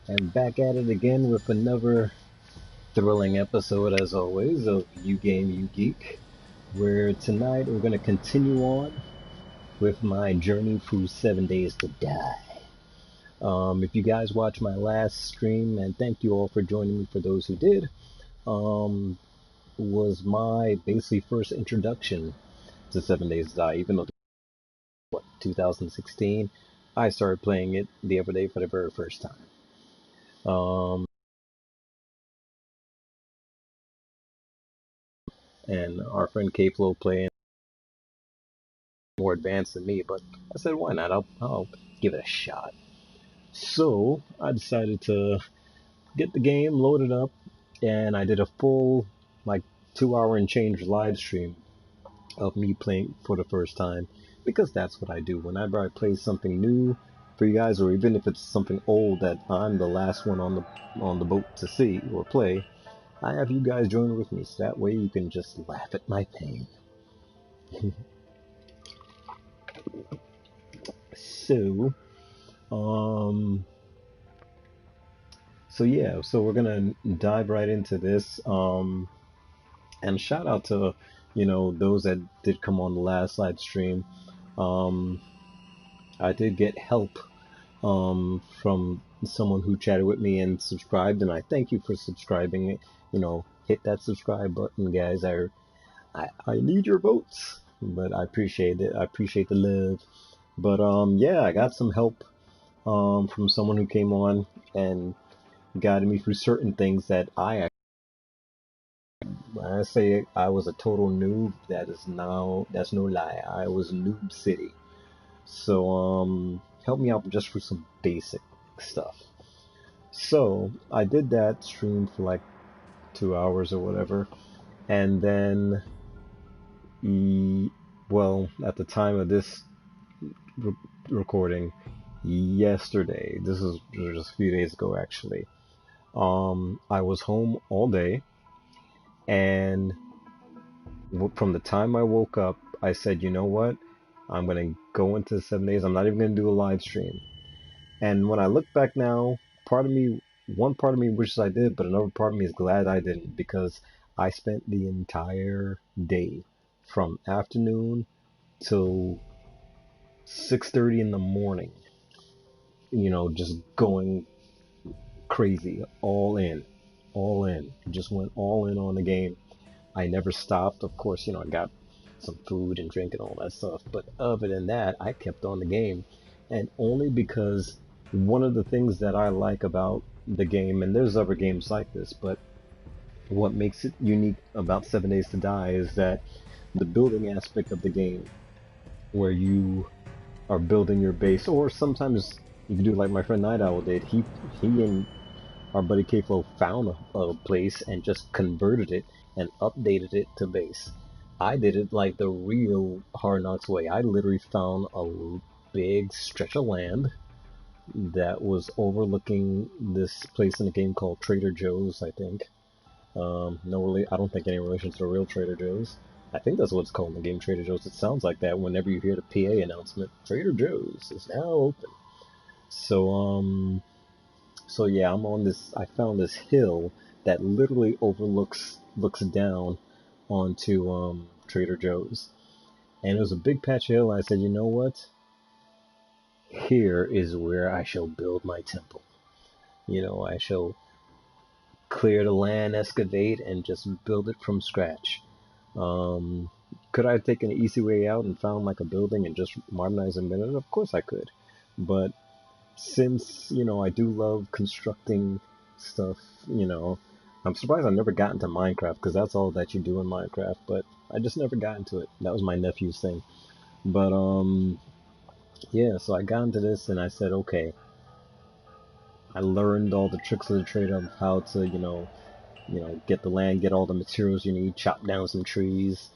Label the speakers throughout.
Speaker 1: And back at it again with another thrilling episode, as always, of UGAME, UGEEK, where tonight we're going to continue on with my journey through 7 Days to Die. If you guys watched my last stream, and thank you all for joining me for those who did, um, was my basically first introduction to 7 Days to Die, even though, 2016, I started playing it the other day for the very first time. And our friend K-Flow playing more advanced than me, but I said, why not? I'll give it a shot. So I decided to get the game loaded up, and I did a full, like, 2 hour and change live stream of me playing for the first time, because that's what I do. Whenever I play something new for you guys, or even if it's something old that I'm the last one on the boat to see or play, I have you guys join with me, so that way you can just laugh at my pain. So, um, so yeah, so we're gonna dive right into this. And shout out to, those that did come on the last live stream. Um, I did get help from someone who chatted with me and subscribed, and I thank you for subscribing. Hit that subscribe button, guys. I need your votes, but I appreciate it. I appreciate the love. But yeah, I got some help from someone who came on and guided me through certain things that when I say I was a total noob, that's no lie. I was noob city. So help me out just for some basic stuff. So I did that stream for like 2 hours or whatever, and then well, at the time of this re recording, yesterday, this is just a few days ago actually. I was home all day, and from the time I woke up, I said, you know what? I'm going to go into 7 days. I'm not even going to do a live stream. And when I look back now, one part of me wishes I did, but another part of me is glad I didn't, because I spent the entire day from afternoon till 6:30 in the morning, just going crazy, all in. Just went all in on the game. I never stopped. Of course, I got some food and drink and all that stuff. But other than that, I kept on the game. And only because one of the things that I like about the game, and there's other games like this, but what makes it unique about 7 Days to Die is that the building aspect of the game, where you are building your base, or sometimes you can do like my friend Night Owl did. He and our buddy K-Flow found a place and just converted it and updated it to base. I did it like the real Hard Knocks way. I literally found a big stretch of land that was overlooking this place in the game called Trader Joe's, I think. No, really, I don't think any relation to the real Trader Joe's. I think that's what it's called in the game, Trader Joe's. It sounds like that whenever you hear the PA announcement, Trader Joe's is now open. So, so yeah, I'm on this. I found this hill that literally looks down onto Trader Joe's, and it was a big patch of hill. And I said, you know what? Here is where I shall build my temple. I shall clear the land, excavate, and just build it from scratch. Um, could I have taken an easy way out and found like a building and just modernize and build it? Of course I could, but since I do love constructing stuff, I'm surprised I never got into Minecraft, because that's all that you do in Minecraft, but I just never got into it. That was my nephew's thing. But yeah, so I got into this and I said, okay, I learned all the tricks of the trade of how to, get the land, get all the materials you need, chop down some trees,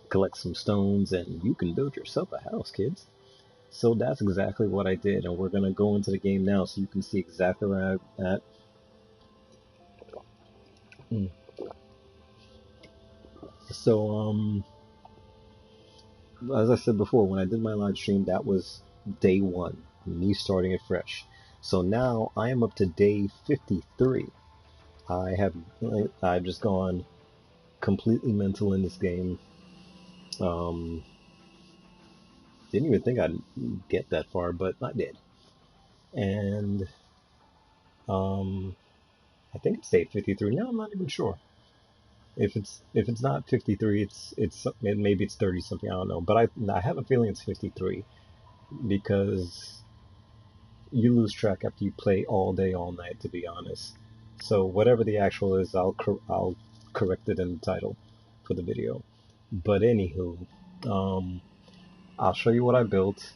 Speaker 1: collect some stones, and you can build yourself a house, kids. So that's exactly what I did, and we're gonna go into the game now so you can see exactly where I'm at. So, as I said before, when I did my live stream, that was day one, me starting it fresh. So now I am up to day 53. I've just gone completely mental in this game. Um, didn't even think I'd get that far, but I did. And um, I think it's day 53. No, I'm not even sure. If it's not 53, maybe it's 30 something. I don't know, but I have a feeling it's 53 because you lose track after you play all day, all night. To be honest, so whatever the actual is, I'll correct it in the title for the video. But anywho, um, I'll show you what I built.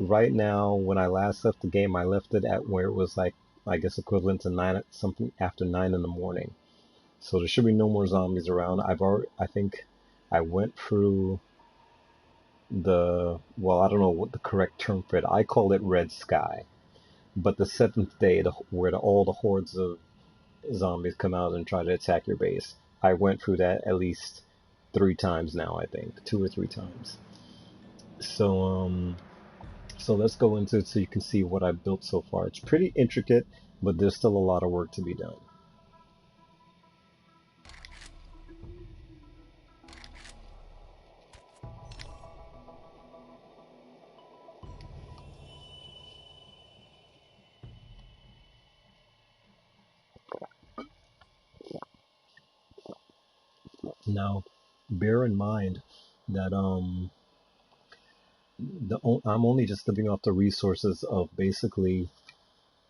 Speaker 1: Right now, when I last left the game, I left it at where it was like, I guess equivalent to something after 9 in the morning. So there should be no more zombies around. I think I went through well, I don't know what the correct term for it. I call it red sky. But the seventh day, where all the hordes of zombies come out and try to attack your base, I went through that at least 3 times now, I think. 2 or 3 times. So, so let's go into it so you can see what I've built so far. It's pretty intricate, but there's still a lot of work to be done. Now, bear in mind that I'm only just living off the resources of basically,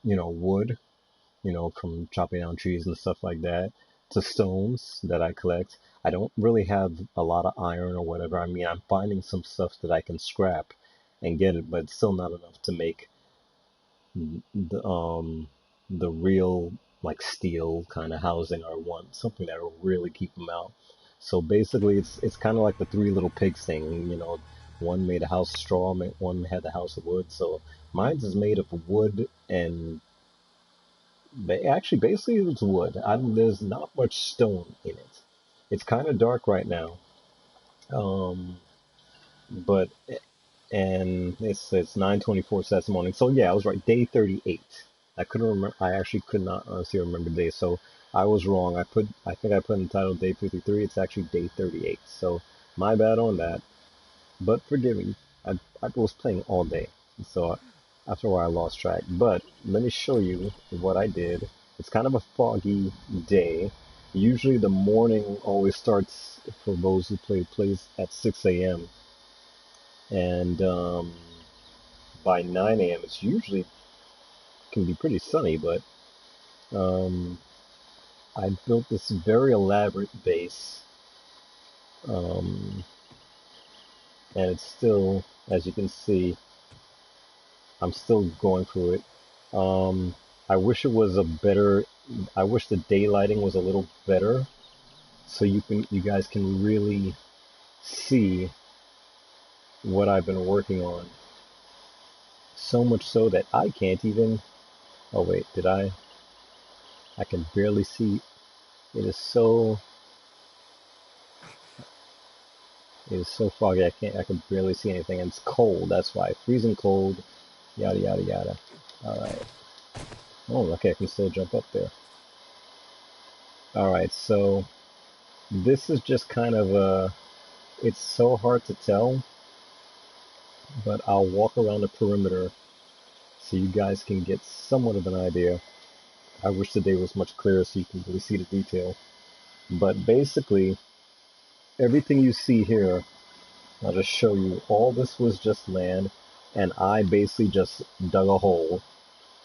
Speaker 1: wood, from chopping down trees and stuff like that, to stones that I collect. I don't really have a lot of iron or whatever. I mean, I'm finding some stuff that I can scrap and get it, but it's still not enough to make the real like steel kind of housing I want, something that will really keep them out. So basically, it's kind of like the Three Little Pigs thing. One made a house of straw, one had the house of wood. So mine's is made of wood and actually basically it's wood. There's not much stone in it. It's kind of dark right now, um, but and it's 9:24 this morning. So yeah, I was right. Day 38. I couldn't remember. I actually could not honestly remember the day. So I was wrong. I think I put in the title day 53. It's actually day 38. So my bad on that. But forgive me. I was playing all day. So after a while I lost track. But let me show you what I did. It's kind of a foggy day. Usually the morning always starts for those who plays at 6 a.m. And by 9 a.m. it's usually can be pretty sunny, but um, I built this very elaborate base, um, and it's still, as you can see, I'm still going through it. Um, I wish it was a better. I wish the daylighting was a little better, so you guys can really see what I've been working on. So much so that I can't even. Oh wait, did I? I can barely see. It is so. It is so foggy. I can barely see anything. And it's cold. That's why. Freezing cold. Yada yada yada. All right. Oh, okay. I can still jump up there. All right. So this is just kind of a. It's so hard to tell, but I'll walk around the perimeter so you guys can get somewhat of an idea. I wish the day was much clearer so you can really see the detail. But basically, everything you see here, I'll just show you. All this was just land, and I basically just dug a hole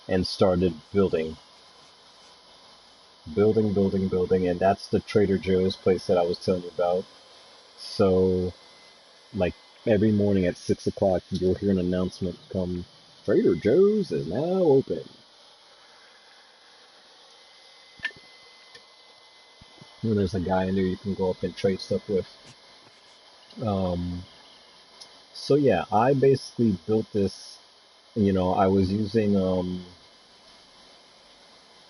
Speaker 1: and started building. Building, and that's the Trader Joe's place that I was telling you about. So, like, every morning at 6 o'clock, you'll hear an announcement come, Trader Joe's is now open. And there's a guy in there you can go up and trade stuff with. Um, so yeah, I basically built this, I was using,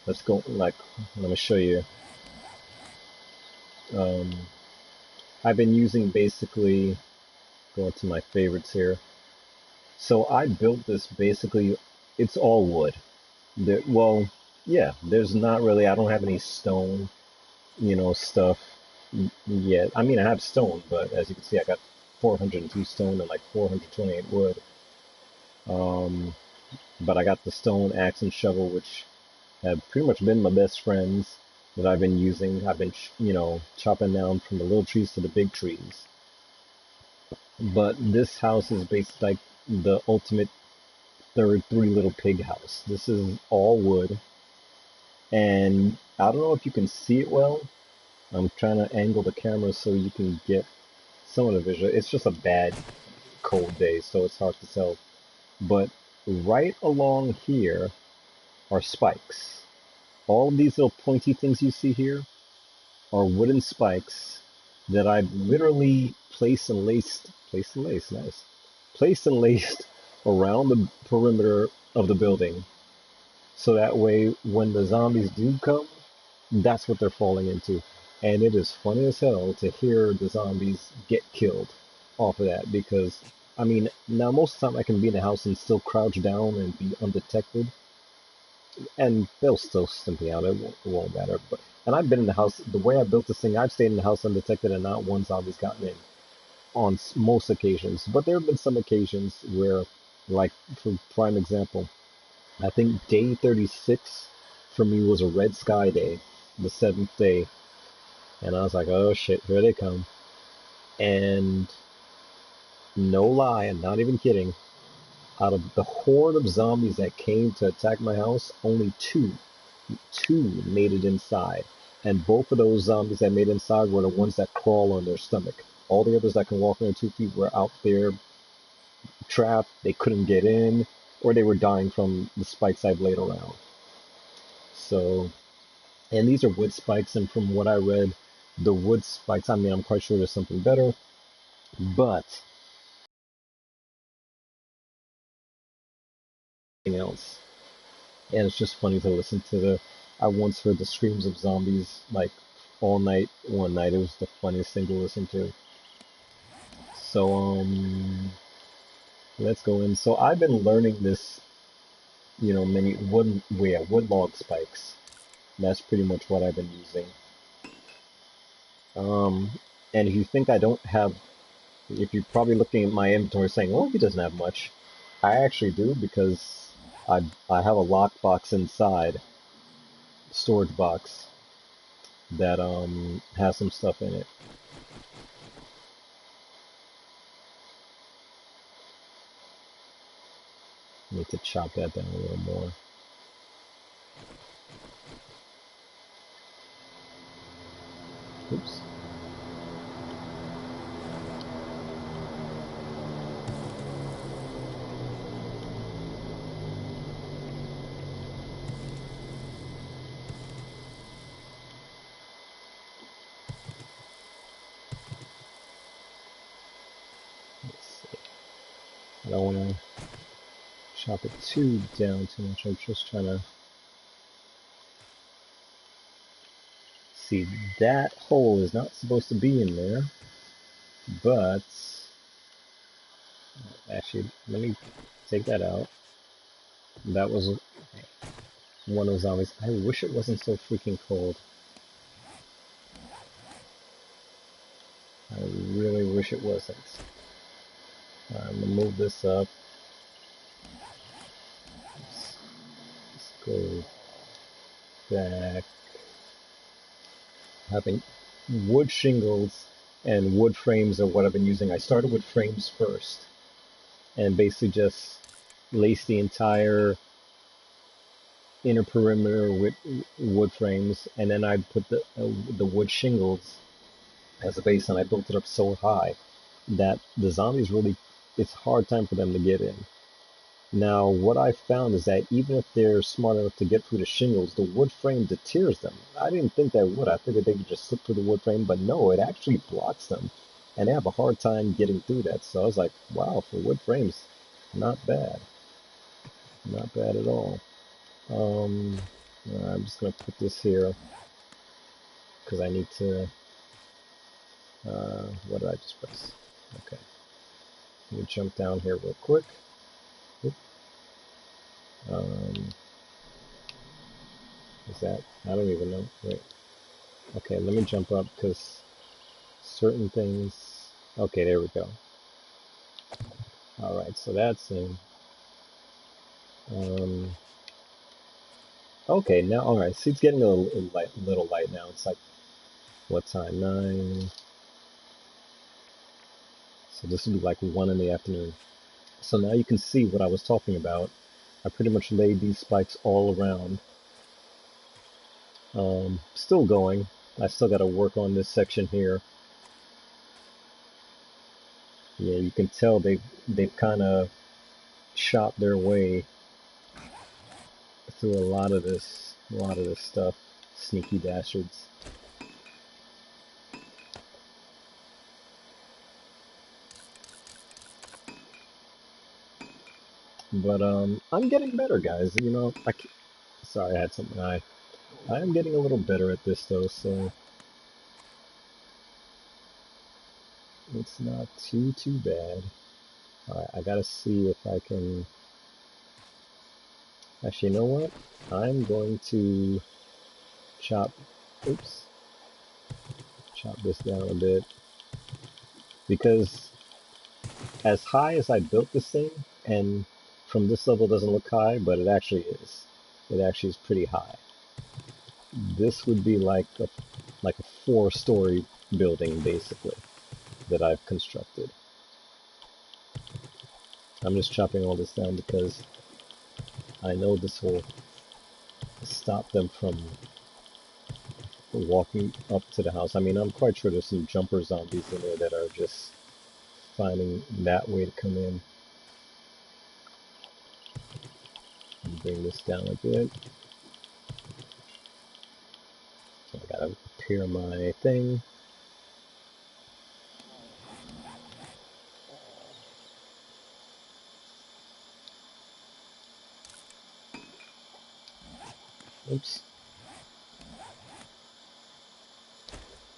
Speaker 1: let's go, like, let me show you. Um, I've been using basically, going to my favorites here. So I built this basically, it's all wood. Well, yeah, there's not really, I don't have any stone, stuff yet. I mean, I have stone, but as you can see, I got 402 stone and like 428 wood. Um, but I got the stone axe and shovel, which have pretty much been my best friends that I've been using. I've been, chopping down from the little trees to the big trees. But this house is basically like the ultimate third Three Little Pig house. This is all wood, and I don't know if you can see it well. I'm trying to angle the camera so you can get some of the visual. It's just a bad cold day, so it's hard to tell. But right along here are spikes. All of these little pointy things you see here are wooden spikes that I've literally placed and laced around the perimeter of the building. So that way, when the zombies do come, that's what they're falling into. And it is funny as hell to hear the zombies get killed off of that because, I mean, now most of the time I can be in the house and still crouch down and be undetected, and they'll still stimp me out. It won't matter. And I've been in the house, the way I built this thing, I've stayed in the house undetected and not one zombie's gotten in on most occasions. But there have been some occasions where, like, for prime example, I think day 36 for me was a red sky day, the seventh day. And I was like, oh shit, here they come. And no lie, I'm not even kidding, out of the horde of zombies that came to attack my house, only two made it inside. And both of those zombies that made it inside were the ones that crawl on their stomach. All the others that can walk on their 2 feet were out there trapped, they couldn't get in, or they were dying from the spikes I've laid around. So, and these are wood spikes, and from what I read, the wood spikes, I mean, I'm quite sure there's something better, but anything else. And it's just funny to listen to I once heard the screams of zombies like all night, one night. It was the funniest thing to listen to. So, let's go in. So I've been learning this, many wood log spikes. That's pretty much what I've been using. Um, and if you think I don't have, if you're probably looking at my inventory saying, "Oh, he doesn't have much," I actually do because I have a lockbox inside, storage box that has some stuff in it. Need to chop that down a little more. Oops. Let's see. I don't want to chop it down too much. I'm just trying to see that hole is not supposed to be in there, but actually, let me take that out. That was one of the zombies. I wish it wasn't so freaking cold. I really wish it wasn't. I'm gonna move this up. Let's go back. Having wood shingles and wood frames are what I've been using. I started with frames first and basically just laced the entire inner perimeter with wood frames, and then I put the wood shingles as a base, and I built it up so high that the zombies really, it's a hard time for them to get in. Now, what I found is that even if they're smart enough to get through the shingles, the wood frame deters them. I didn't think that would. I figured they could just slip through the wood frame, but no, it actually blocks them, and they have a hard time getting through that. So I was like, wow, for wood frames, not bad, not bad at all. Um, I'm just gonna put this here because I need to. What did I just press? Okay, let me jump down here real quick. Oop. Um, Is that? I don't even know. Wait. Okay, let me jump up because certain things. Okay, there we go. All right, so that's in. Um, okay, now all right. See, it's getting a little light now. It's like what time? 9. So this would be like 1 in the afternoon. So now you can see what I was talking about. I pretty much laid these spikes all around. Still going. I still got to work on this section here. Yeah, you can tell they've kind of shot their way through a lot of this stuff. Sneaky dastards. But I'm getting better, guys. You know, sorry, I had something. I am getting a little better at this though, so it's not too bad. All right, I gotta see if I can. Actually, you know what? I'm going to chop. Oops, chop this down a bit because as high as I built this thing, and from this level it doesn't look high, but it actually is. It actually is pretty high. This would be like a 4-story building basically that I've constructed. I'm just chopping all this down because I know this will stop them from walking up to the house. I mean, I'm quite sure there's some jumper zombies in there that are just finding that way to come in. Bring this down a bit. So I gotta repair my thing. Oops.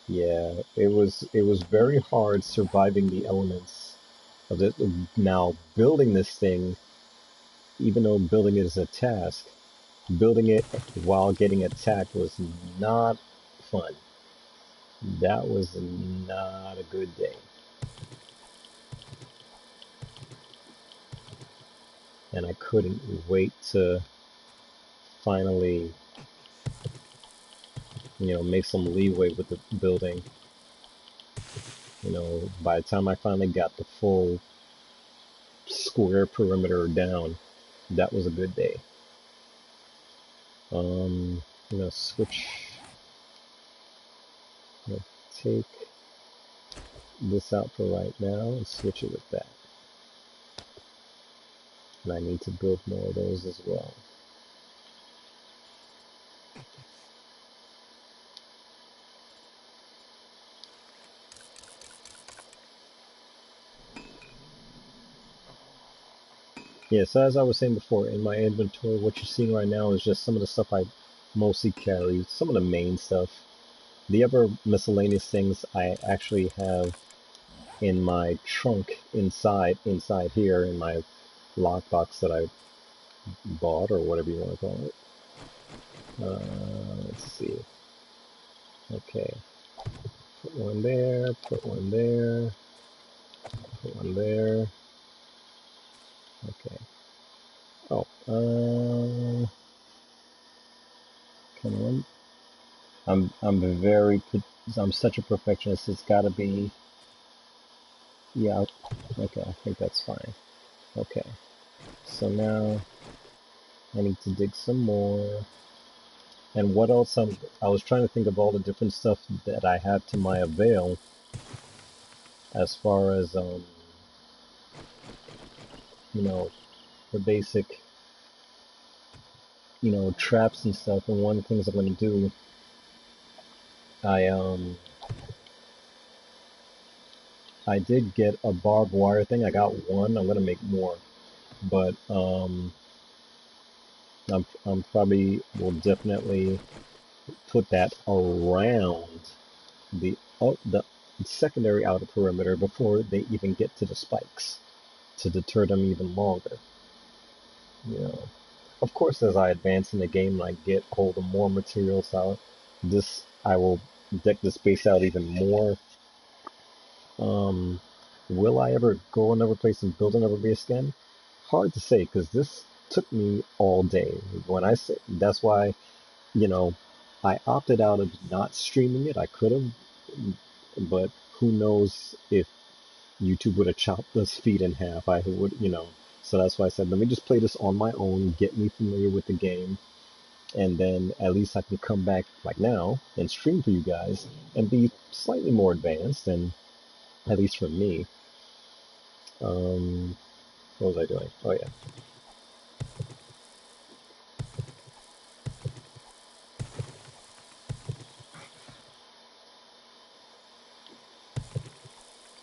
Speaker 1: Yeah, it was very hard surviving the elements of it. Now building this thing, even though building it is a task, building it while getting attacked was not fun. That was not a good day. And I couldn't wait to finally, make some leeway with the building. By the time I finally got the full square perimeter down, that was a good day. I'm gonna switch, I'm gonna take this out for right now and switch it with that. And I need to build more of those as well. Yeah, so as I was saying before, in my inventory, what you're seeing right now is just some of the stuff I mostly carry, some of the main stuff. The other miscellaneous things I actually have in my trunk inside here in my lockbox that I bought or whatever you want to call it. Let's see. Okay, put one there, put one there, put one there. Okay. Oh, come on. I'm such a perfectionist. It's got to be. Yeah. Okay, I think that's fine. Okay. So now I need to dig some more. And what else? I was trying to think of all the different stuff that I have to my avail as far as the basic, traps and stuff. And one of the things I'm going to do, I I did get a barbed wire thing. I got one. I'm going to make more, but I'm probably will definitely put that around the secondary outer perimeter before they even get to the spikes to deter them even longer. You know. of course, as I advance in the game and I get hold of more materials out, I will deck the space out even more. Um, will I ever go another place and build another base again? Hard to say because this took me all day. When I say that's why, you know, I opted out of not streaming it. I could have, but who knows if YouTube would have chopped this feed in half. I would, So that's why I said, let me just play this on my own, get me familiar with the game, and then at least I can come back like now and stream for you guys and be slightly more advanced, and at least for me. What was I doing? Oh yeah.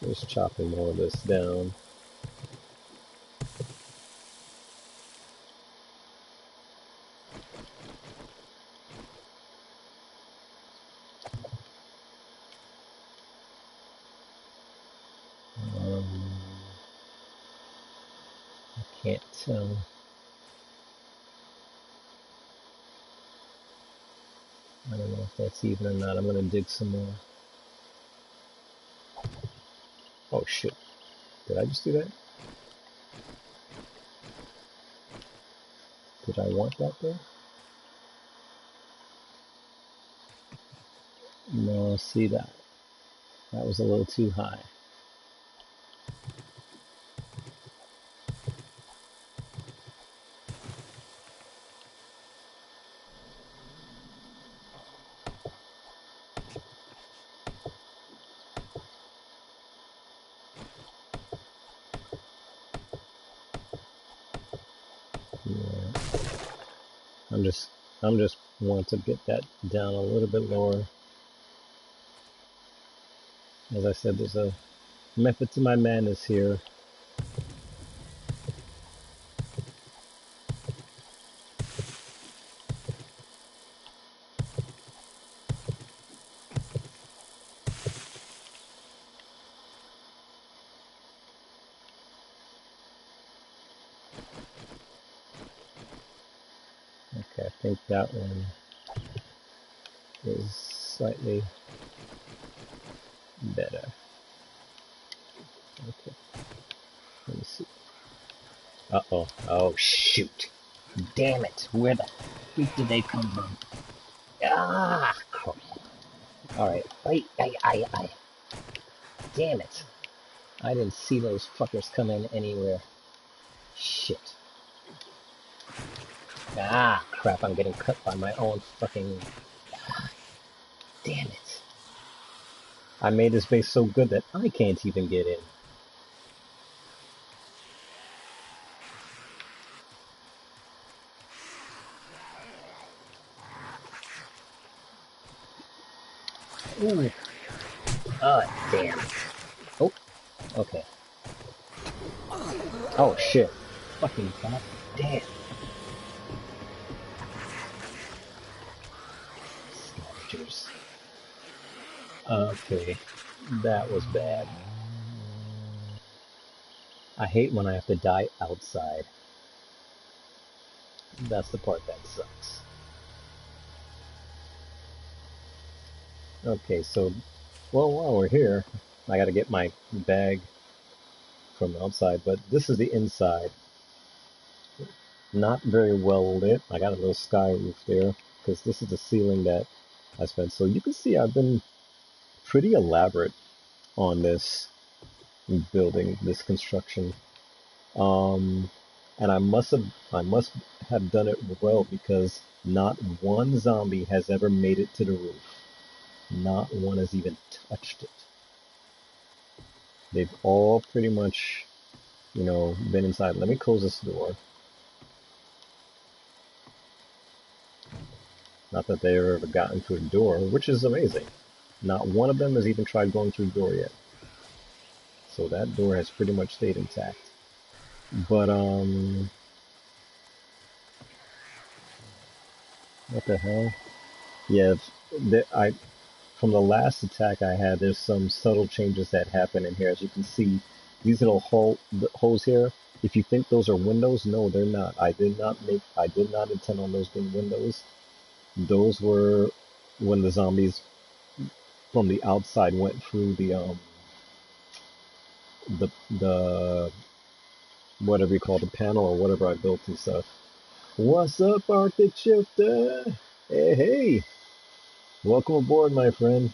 Speaker 1: Just chopping more of this down. I can't tell. I don't know if that's even or not. I'm gonna dig some more. Oh shit. Did I just do that? Did I want that there? No, see that. That was a little too high. Yeah. I'm just want to get that down a little bit lower. As I said, there's a method to my madness here. Okay, I think that one is slightly better. Okay, let me see. Uh-oh. Oh, shoot. Damn it. Where the freak did they come from? Ah, crap. Alright. Wait, I. Damn it. I didn't see those fuckers come in anywhere. Shit. Ah, crap. I'm getting cut by my own fucking... Damn it. I made this base so good that I can't even get in. Ooh. Oh, damn. Oh, okay. Oh, shit. Fucking god damn. Scavengers. Okay. That was bad. I hate when I have to die outside. That's the part that sucks. Okay, so, well, while we're here, I gotta get my bag from the outside, but this is the inside. Not very well lit. I got a little sky roof there, because this is the ceiling that I spent. So you can see I've been pretty elaborate on this building, this construction. And I must have done it well because not one zombie has ever made it to the roof. Not one has even touched it. They've all pretty much, been inside. Let me close this door. Not that they've ever gotten through the door, which is amazing. Not one of them has even tried going through the door yet. So that door has pretty much stayed intact. But, what the hell? Yeah, from the last attack I had, there's some subtle changes that happen in here. As you can see, these little holes here, If you think those are windows, no, they're not. I did not intend on those being windows. Those were when the zombies from the outside went through the whatever you call the panel or whatever I built and stuff. What's up, Arctic Shifter? Hey, hey, welcome aboard, my friend.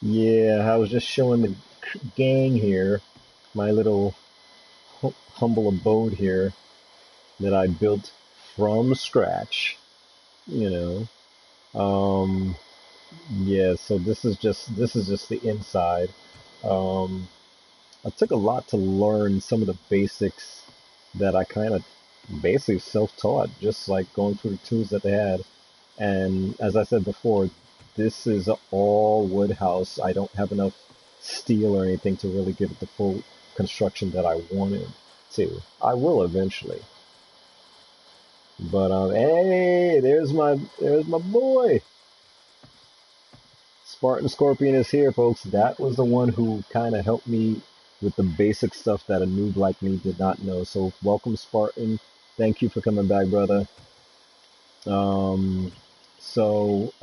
Speaker 1: Yeah, I was just showing the gang here my little humble abode here that I built from scratch. You know, yeah. So this is just the inside. Um, I took a lot to learn some of the basics that I kind of basically self-taught, just like going through the tools that they had. And as I said before, this is an all wood house. I don't have enough steel or anything to really give it the full construction that I wanted to. I will eventually. But hey, there's my boy. Spartan Scorpion is here, folks. That was the one who kind of helped me with the basic stuff that a noob like me did not know. So welcome, Spartan. Thank you for coming back, brother. Um, so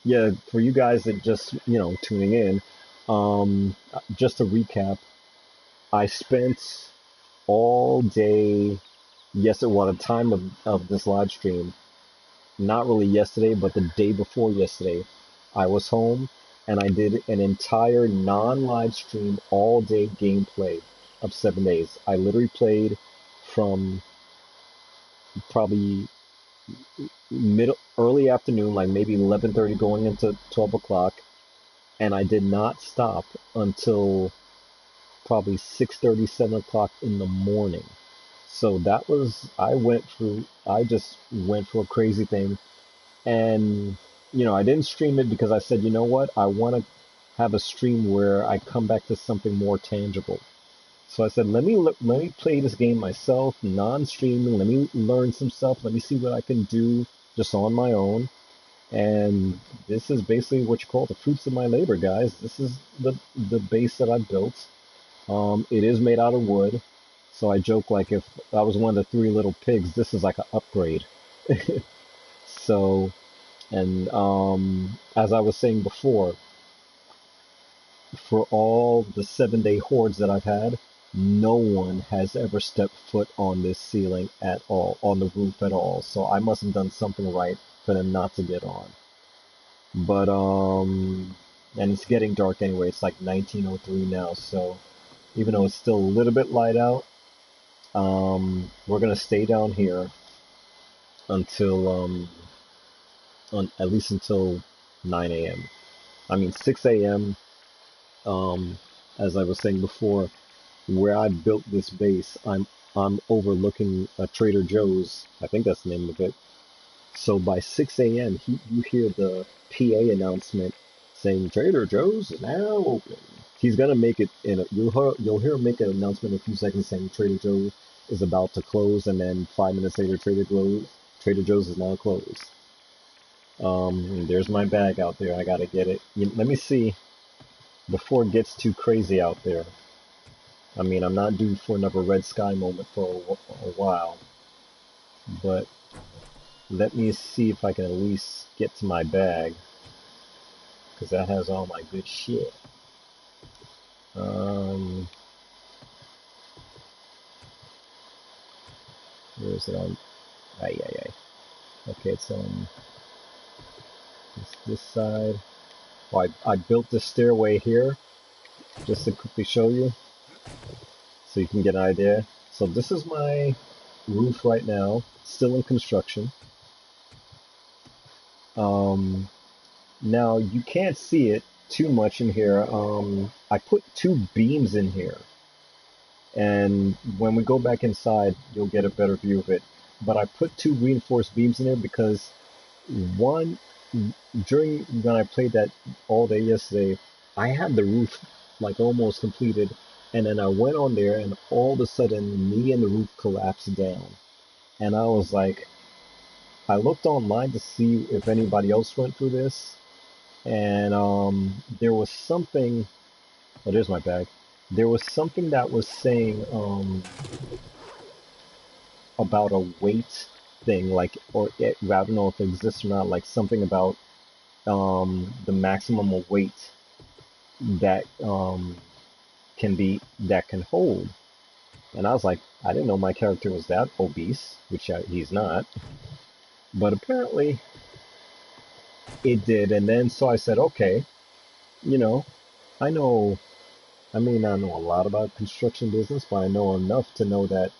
Speaker 1: yeah, for you guys that just tuning in, just to recap, I spent all day. Yes, it was a time of this live stream. Not really yesterday, but the day before yesterday, I was home and I did an entire non-live stream all day gameplay of 7 days. I literally played from probably early afternoon, like maybe 11:30 going into 12 o'clock, and I did not stop until probably 6:30, 7 o'clock in the morning. So I just went through a crazy thing. And, I didn't stream it because I said, you know what? I want to have a stream where I come back to something more tangible. So I said, let me play this game myself, non-streaming. Let me learn some stuff. Let me see what I can do just on my own. And this is basically what you call the fruits of my labor, guys. This is the base that I built. It is made out of wood. So I joke like if I was one of the three little pigs, this is like an upgrade. So and as I was saying before, for all the 7 day hordes that I've had, no one has ever stepped foot on this ceiling at all, on the roof at all. So I must have done something right for them not to get on. But and it's getting dark anyway. It's like 19:03 now, so even though it's still a little bit light out, we're gonna stay down here until at least until 9 a.m. I mean 6 a.m. Um, as I was saying before, where I built this base, I'm overlooking a Trader Joe's. I think that's the name of it. So by 6 a.m., you hear the PA announcement saying Trader Joe's is now open. He's gonna make it you'll hear him make an announcement in a few seconds saying Trader Joe's is about to close, and then 5 minutes later, Trader Joe's is now closed. There's my bag out there. I gotta get it. Let me see before it gets too crazy out there. I mean, I'm not due for another red sky moment for a while, but let me see if I can at least get to my bag, because that has all my good shit. Where is it on? Ay, ay, ay. Okay, it's on this side. Oh, I built this stairway here just to quickly show you so you can get an idea. So this is my roof right now, still in construction. Now you can't see it too much in here. I put two beams in here, and when we go back inside, you'll get a better view of it. But I put two reinforced beams in there because one, during when I played that all day yesterday, I had the roof like almost completed, and then I went on there, and all of a sudden, me and the roof collapsed down, and I was like, I looked online to see if anybody else went through this, and there was something. Oh, there's my bag. there was something that was saying about a weight thing, like, or I don't know if it exists or not, like something about the maximum of weight that that can hold. And I was like, I didn't know my character was that obese, which he's not, but apparently it did. And then so I said, okay, you know, I know I may not know a lot about construction business, but I know enough to know that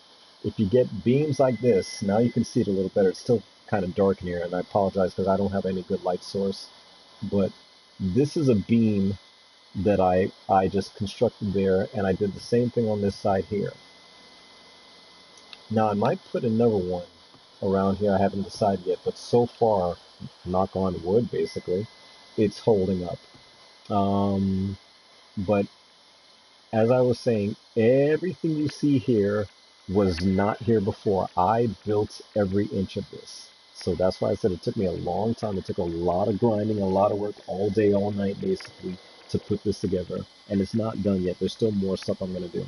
Speaker 1: if you get beams like this, now you can see it a little better. It's still kind of dark in here, and I apologize because I don't have any good light source. But this is a beam that I just constructed there, and I did the same thing on this side here. Now I might put another one around here. I haven't decided yet, but so far, knock on wood, basically, it's holding up. But as I was saying, everything you see here was not here before. I built every inch of this. So that's why I said it took me a long time. It took a lot of grinding, a lot of work, all day, all night, basically, to put this together. And it's not done yet. There's still more stuff I'm going to do.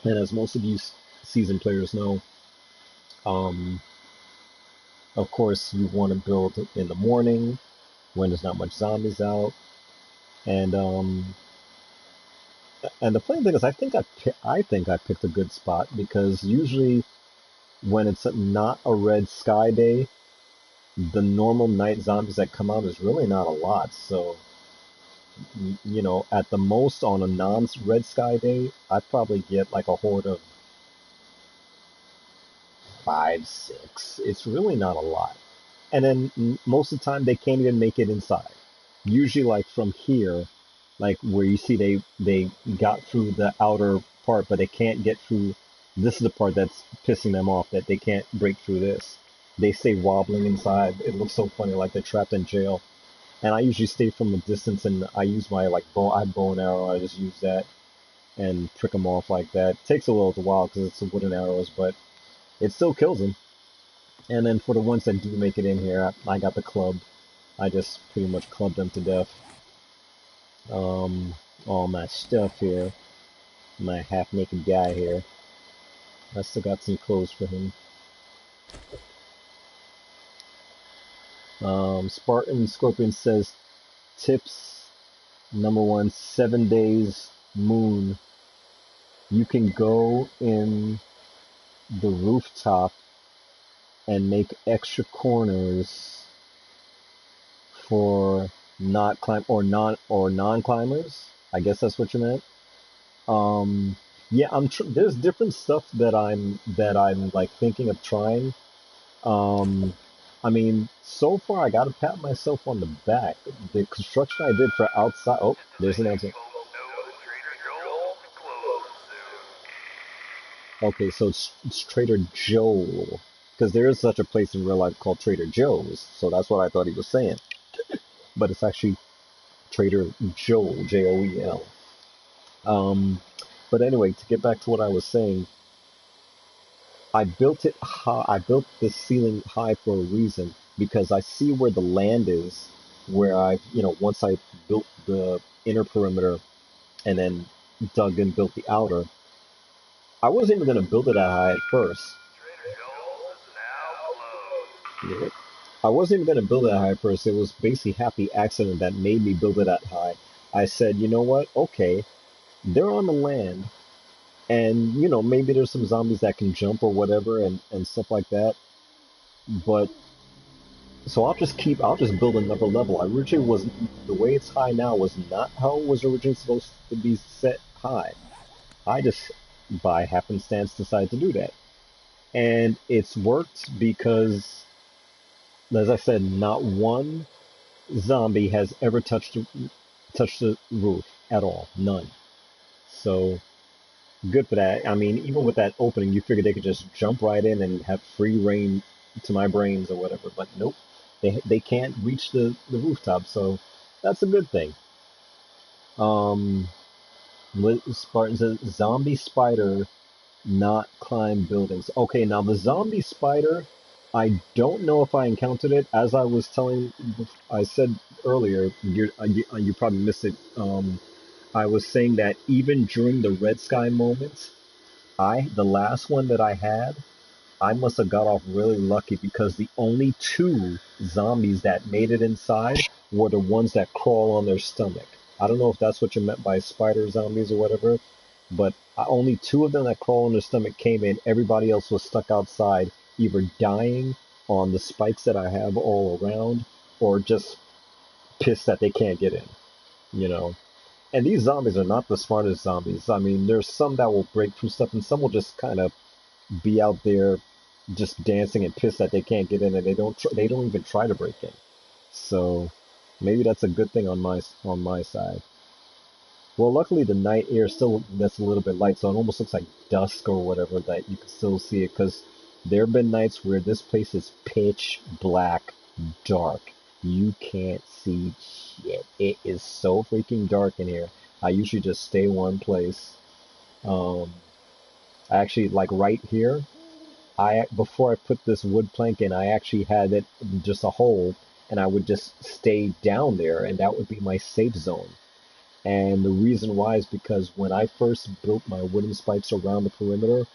Speaker 1: And as most of you seasoned players know, um, of course, you want to build in the morning when there's not much zombies out. And the funny thing is, I think I picked a good spot because usually when it's not a red sky day, the normal night zombies that come out is really not a lot. So, you know, at the most on a non-red sky day, I'd probably get like a horde of 5, 6. It's really not a lot. And then most of the time they can't even make it inside. Usually like from here, like where you see they got through the outer part, but they can't get through. This is the part that's pissing them off, that they can't break through this. They stay wobbling inside. It looks so funny, like they're trapped in jail. And I usually stay from a distance, and I use my like bow. I have bow and arrow. I just use that and prick them off like that. It takes a little while because it's wooden arrows, but it still kills them. And then for the ones that do make it in here, I got the club. I just pretty much clubbed them to death. All my stuff here. My half-naked guy here. I still got some clothes for him. Spartan Scorpion says, tips number 1, 7 days moon. You can go in the rooftop and make extra corners for non-climbers. I guess that's what you meant. Yeah, there's different stuff that I'm like thinking of trying. I mean, so far I gotta pat myself on the back. The construction I did for outside. Oh, there's an answer. Okay, so it's Trader Joel, because there is such a place in real life called Trader Joe's. So that's what I thought he was saying, but it's actually Trader Joel, Joel. But anyway, to get back to what I was saying, I built it high. I built the ceiling high for a reason because I see where the land is, where once I built the inner perimeter and then dug and built the outer, I wasn't even going to build it that high at first. Yeah. I wasn't even going to build it that high at first. It was basically happy accident that made me build it that high. I said, you know what? Okay, they're on the land. And, maybe there's some zombies that can jump or whatever and stuff like that. But, so I'll just build another level. The way it's high now was not how it was originally supposed to be set high. I just, by happenstance, decided to do that. And it's worked because, as I said, not one zombie has ever touched the roof at all. None. So, good for that. I mean, even with that opening, you figured they could just jump right in and have free reign to my brains or whatever. But nope, they can't reach the rooftop, so that's a good thing. Spartan says, zombie spider not climb buildings. Okay, now the zombie spider, I don't know if I encountered it. As I was telling, I said earlier, you probably missed it. I was saying that even during the red sky moments, the last one that I had, I must have got off really lucky because the only two zombies that made it inside were the ones that crawl on their stomach. I don't know if that's what you meant by spider zombies or whatever, but only two of them that crawl on their stomach came in. Everybody else was stuck outside, either dying on the spikes that I have all around, or just pissed that they can't get in, you know. And these zombies are not the smartest zombies. I mean, there's some that will break through stuff, and some will just kind of be out there just dancing and pissed that they can't get in, and they don't even try to break in. So maybe that's a good thing on my side. Well, luckily the night air still that's a little bit light, so it almost looks like dusk or whatever that you can still see it. Because there have been nights where this place is pitch black, dark. You can't see shit. It is so freaking dark in here. I usually just stay one place. Um, I actually like right here. I before I put this wood plank in, I actually had it just a hole, and I would just stay down there, and that would be my safe zone. And the reason why is because when I first built my wooden spikes around the perimeter,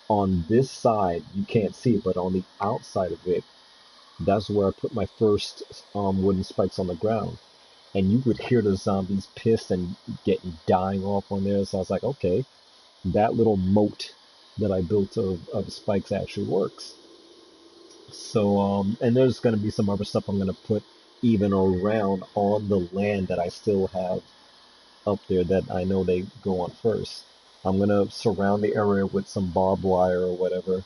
Speaker 1: on this side, you can't see it, but on the outside of it, that's where I put my first wooden spikes on the ground. And you would hear the zombies pissed and getting dying off on there. So I was like, okay, that little moat that I built of spikes actually works. So, and there's going to be some other stuff I'm going to put even around on the land that I still have up there that I know they go on first. I'm gonna surround the area with some barbed wire or whatever,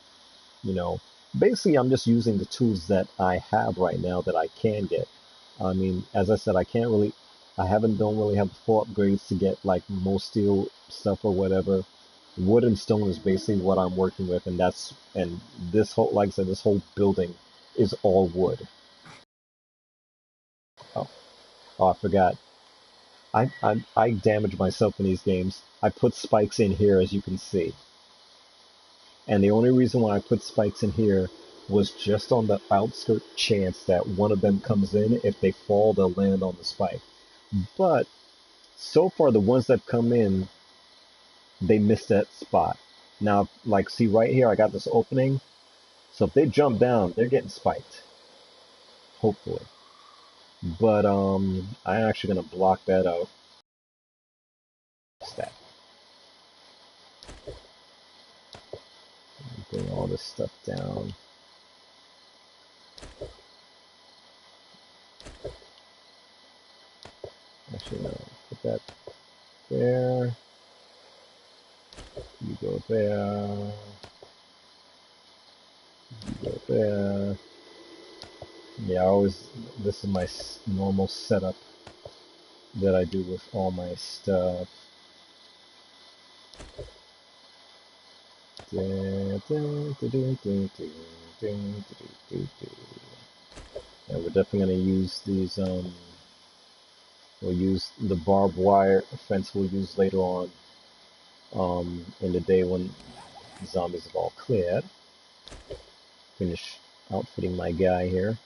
Speaker 1: you know. Basically, I'm just using the tools that I have right now that I can get. I mean, as I said, don't really have the full upgrades to get like most steel stuff or whatever. Wood and stone is basically what I'm working with, and this whole, like I said, this whole building is all wood. Oh, oh, I forgot. I damage myself in these games. I put spikes in here, as you can see. And the only reason why I put spikes in here was just on the outskirt chance that one of them comes in. If they fall, they'll land on the spike. But so far, the ones that come in, they miss that spot. Now, like, see right here, I got this opening. So if they jump down, they're getting spiked. Hopefully. But I'm actually gonna block that out. Stat. Bring all this stuff down. Actually, no. Put that there. You go there. You go there. Yeah, this is my normal setup that I do with all my stuff. And we're definitely gonna use these, we'll use the barbed wire fence we'll use later on, in the day when the zombies have all cleared. Finish outfitting my guy here.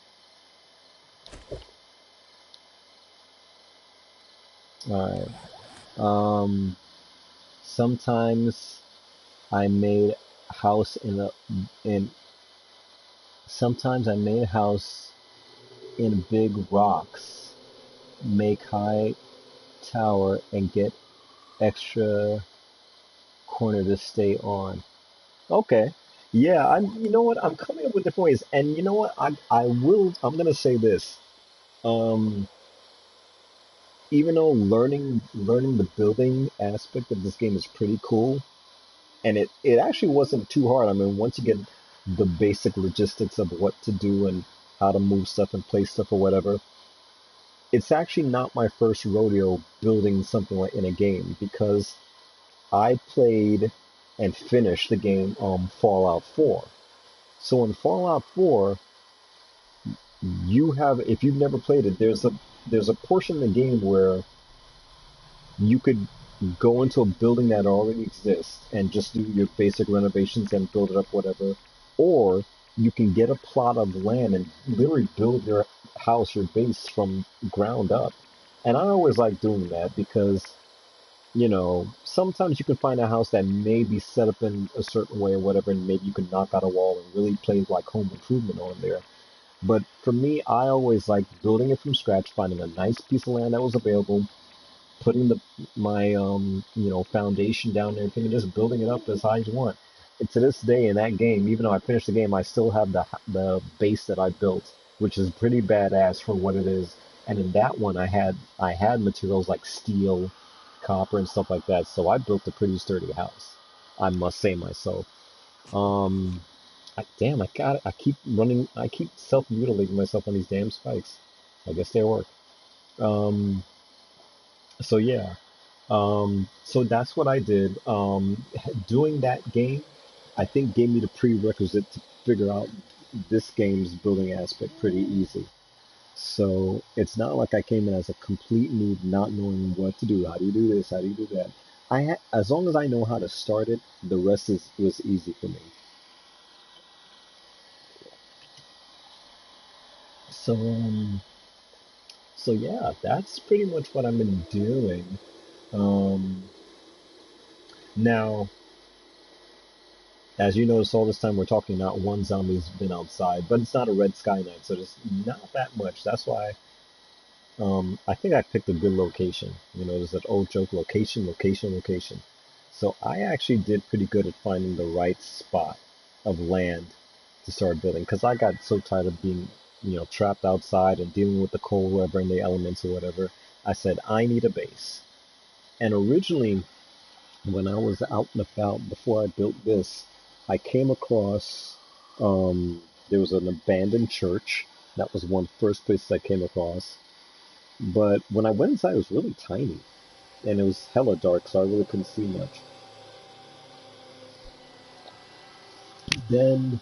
Speaker 1: Alright. Sometimes I made house in sometimes I made house in big rocks, make high tower and get extra corner to stay on. Okay. Yeah, you know what? I'm coming up with different ways. And you know what? I'm gonna say this. Um Even though learning the building aspect of this game is pretty cool, and it actually wasn't too hard. I mean, once you get the basic logistics of what to do and how to move stuff and place stuff or whatever, it's actually not my first rodeo building something like in a game because I played and finished the game Fallout 4. So in Fallout 4, you have if you've never played it, there's a portion of the game where you could go into a building that already exists and just do your basic renovations and build it up, whatever. Or you can get a plot of land and literally build your house, your base from ground up. And I always like doing that because, sometimes you can find a house that may be set up in a certain way or whatever, and maybe you can knock out a wall and really play like home improvement on there. But for me, I always like building it from scratch, finding a nice piece of land that was available, putting my foundation down there, and just building it up as high as you want. And to this day in that game, even though I finished the game, I still have the base that I built, which is pretty badass for what it is. And in that one, I had materials like steel, copper, and stuff like that. So I built a pretty sturdy house, I must say myself. Um, damn, I got it. I keep running. I keep self-mutilating myself on these damn spikes. I guess they work. Um, so yeah. So that's what I did. Doing that game, I think gave me the prerequisite to figure out this game's building aspect pretty easy. So it's not like I came in as a complete noob, not knowing what to do. How do you do this? How do you do that? As long as I know how to start it, the rest is was easy for me. So so yeah, that's pretty much what I've been doing. Um, Now, as you notice, all this time we're talking, not one zombie's been outside, but it's not a red sky night, so there's not that much. That's why I think I picked a good location. There's that old joke, location, location, location. So I actually did pretty good at finding the right spot of land to start building, because I got so tired of being, trapped outside and dealing with the cold weather and the elements or whatever. I said, I need a base. And originally, when I was out and about before I built this, I came across there was an abandoned church. That was one of the first places I came across. But when I went inside, it was really tiny and it was hella dark, so I really couldn't see much. Then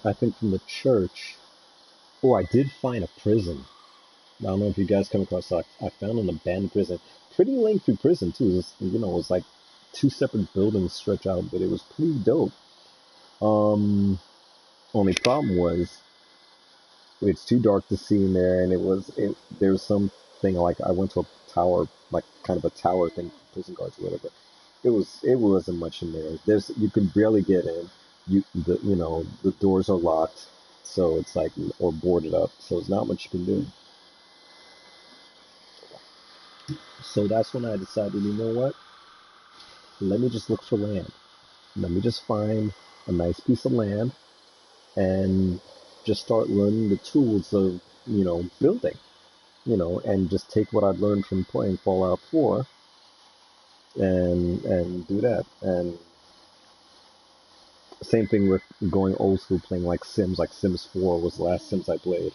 Speaker 1: I think from the church, oh, I did find a prison. I don't know if you guys come across that. I found an abandoned prison, pretty lengthy prison too. It was like two separate buildings stretch out, but it was pretty dope. Um, Only problem was it's too dark to see in there, and there was something like I went to a tower, like kind of a tower thing, prison guards or whatever. It wasn't much in there. You can barely get in. The doors are locked, so it's like or boarded up, so it's not much you can do. So that's when I decided, you know what? Let me just look for land. Let me just find a nice piece of land and just start learning the tools of building. And just take what I've learned from playing Fallout 4 and do that. And same thing with going old school, playing like Sims. Like Sims 4 was the last Sims I played.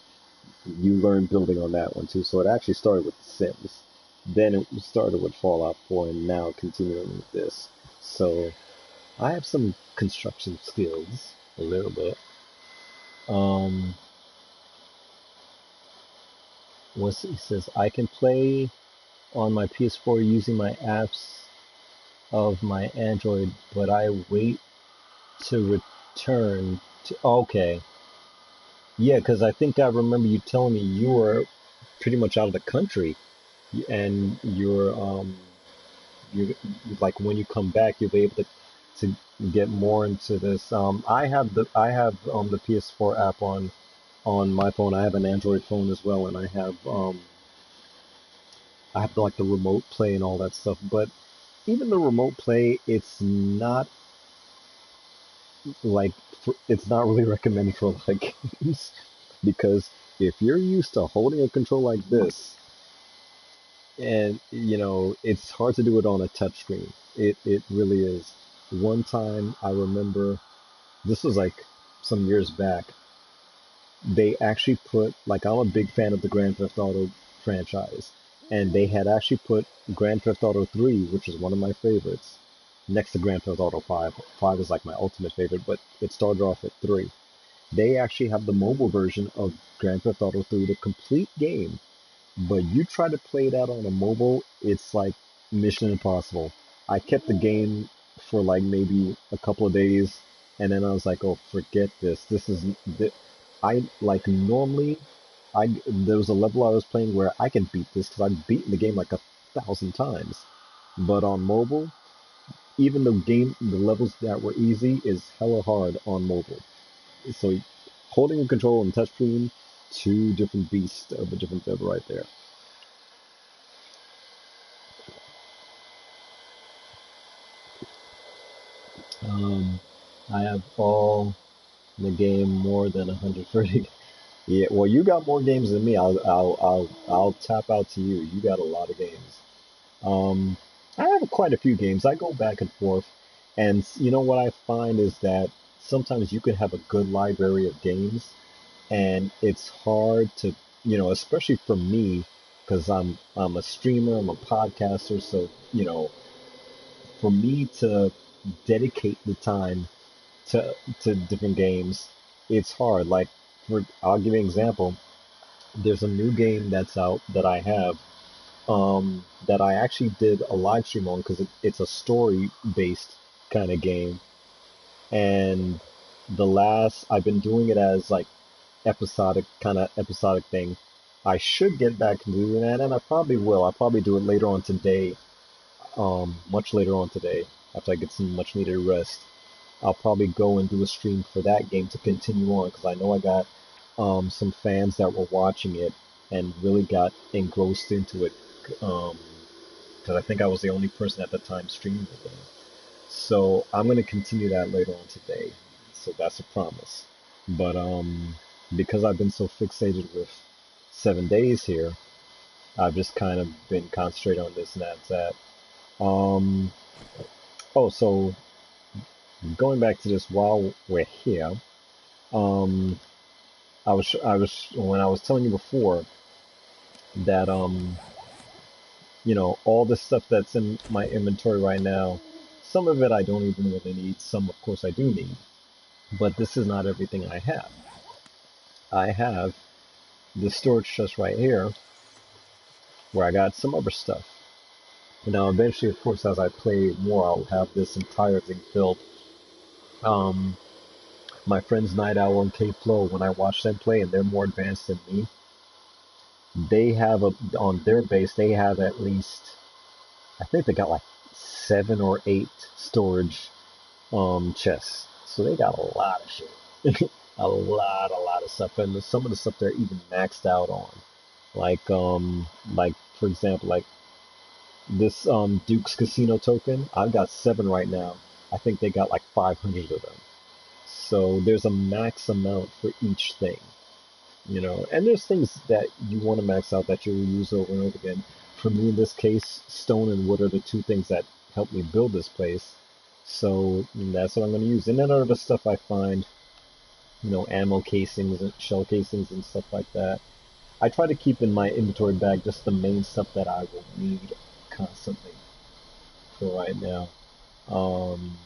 Speaker 1: You learn building on that one too. So it actually started with Sims. Then it started with Fallout 4 and now continuing with this. So I have some construction skills, a little bit. Um, he says I can play on my PS4 using my apps of my Android, but I wait to return to. Okay, yeah, because I think I remember you telling me you were pretty much out of the country, and you like when you come back, you'll be able to get more into this. I have the PS4 app on my phone. I have an Android phone as well, and I have like the remote play and all that stuff. But even the remote play, like it's not really recommended for like games because if you're used to holding a control like this, and it's hard to do it on a touchscreen. It really is. One time I remember, this was like some years back, they actually put, like, I'm a big fan of the Grand Theft Auto franchise, and they had actually put Grand Theft Auto 3, which is one of my favorites, next to Grand Theft Auto 5. 5 is like my ultimate favorite, but it started off at 3. They actually have the mobile version of Grand Theft Auto 3, the complete game, but you try to play that on a mobile, it's like Mission Impossible. I kept the game for like maybe a couple of days, And then I was like, oh, forget this. This is I like normally. There was a level I was playing where I can beat this because I've beaten the game like 1,000 times. But on mobile, even the levels that were easy is hella hard on mobile. So holding a control and touchscreen, two different beasts of a different feather right there. Um, I have all the game more than 130. Yeah, well, you got more games than me. I'll tap out to you. You got a lot of games. Um, I have quite a few games. I go back and forth, and you know what I find is that sometimes you can have a good library of games, and it's hard to, especially for me, because I'm a streamer, I'm a podcaster, so for me to dedicate the time to different games, it's hard. Like, I'll give you an example. There's a new game that's out that I have that I actually did a live stream on because it's a story based kind of game, and I've been doing it as like episodic thing. I should get back to doing that, and I probably will. I'll probably do it later on today, much later on today, after I get some much needed rest. I'll probably go and do a stream for that game to continue on because I know I got some fans that were watching it and really got engrossed into it. Because I think I was the only person at the time streaming the game. So I'm gonna continue that later on today. So that's a promise. But because I've been so fixated with 7 days here, I've just kind of been concentrating on this and that. Um, oh, so going back to this while we're here, um, I was when I was telling you before that all the stuff that's in my inventory right now, some of it I don't even really need, some of course I do need, but this is not everything I have. I have this storage chest right here where I got some other stuff. Now eventually, of course, as I play more, I'll have this entire thing filled. Um, my friends Night Owl and K Flow, when I watch them play and they're more advanced than me, they have on their base they have at least, I think they got like 7 or 8 storage chests. So they got a lot of shit. a lot of stuff. And some of the stuff they're even maxed out on. Like for example, like this Duke's Casino token, I've got 7 right now. I think they got like 500 of them. So there's a max amount for each thing. And there's things that you want to max out that you'll use over and over again. For me, in this case, stone and wood are the 2 things that helped me build this place. So that's what I'm going to use. And then other stuff I find, ammo casings and shell casings and stuff like that. I try to keep in my inventory bag just the main stuff that I will need constantly for right now. Um,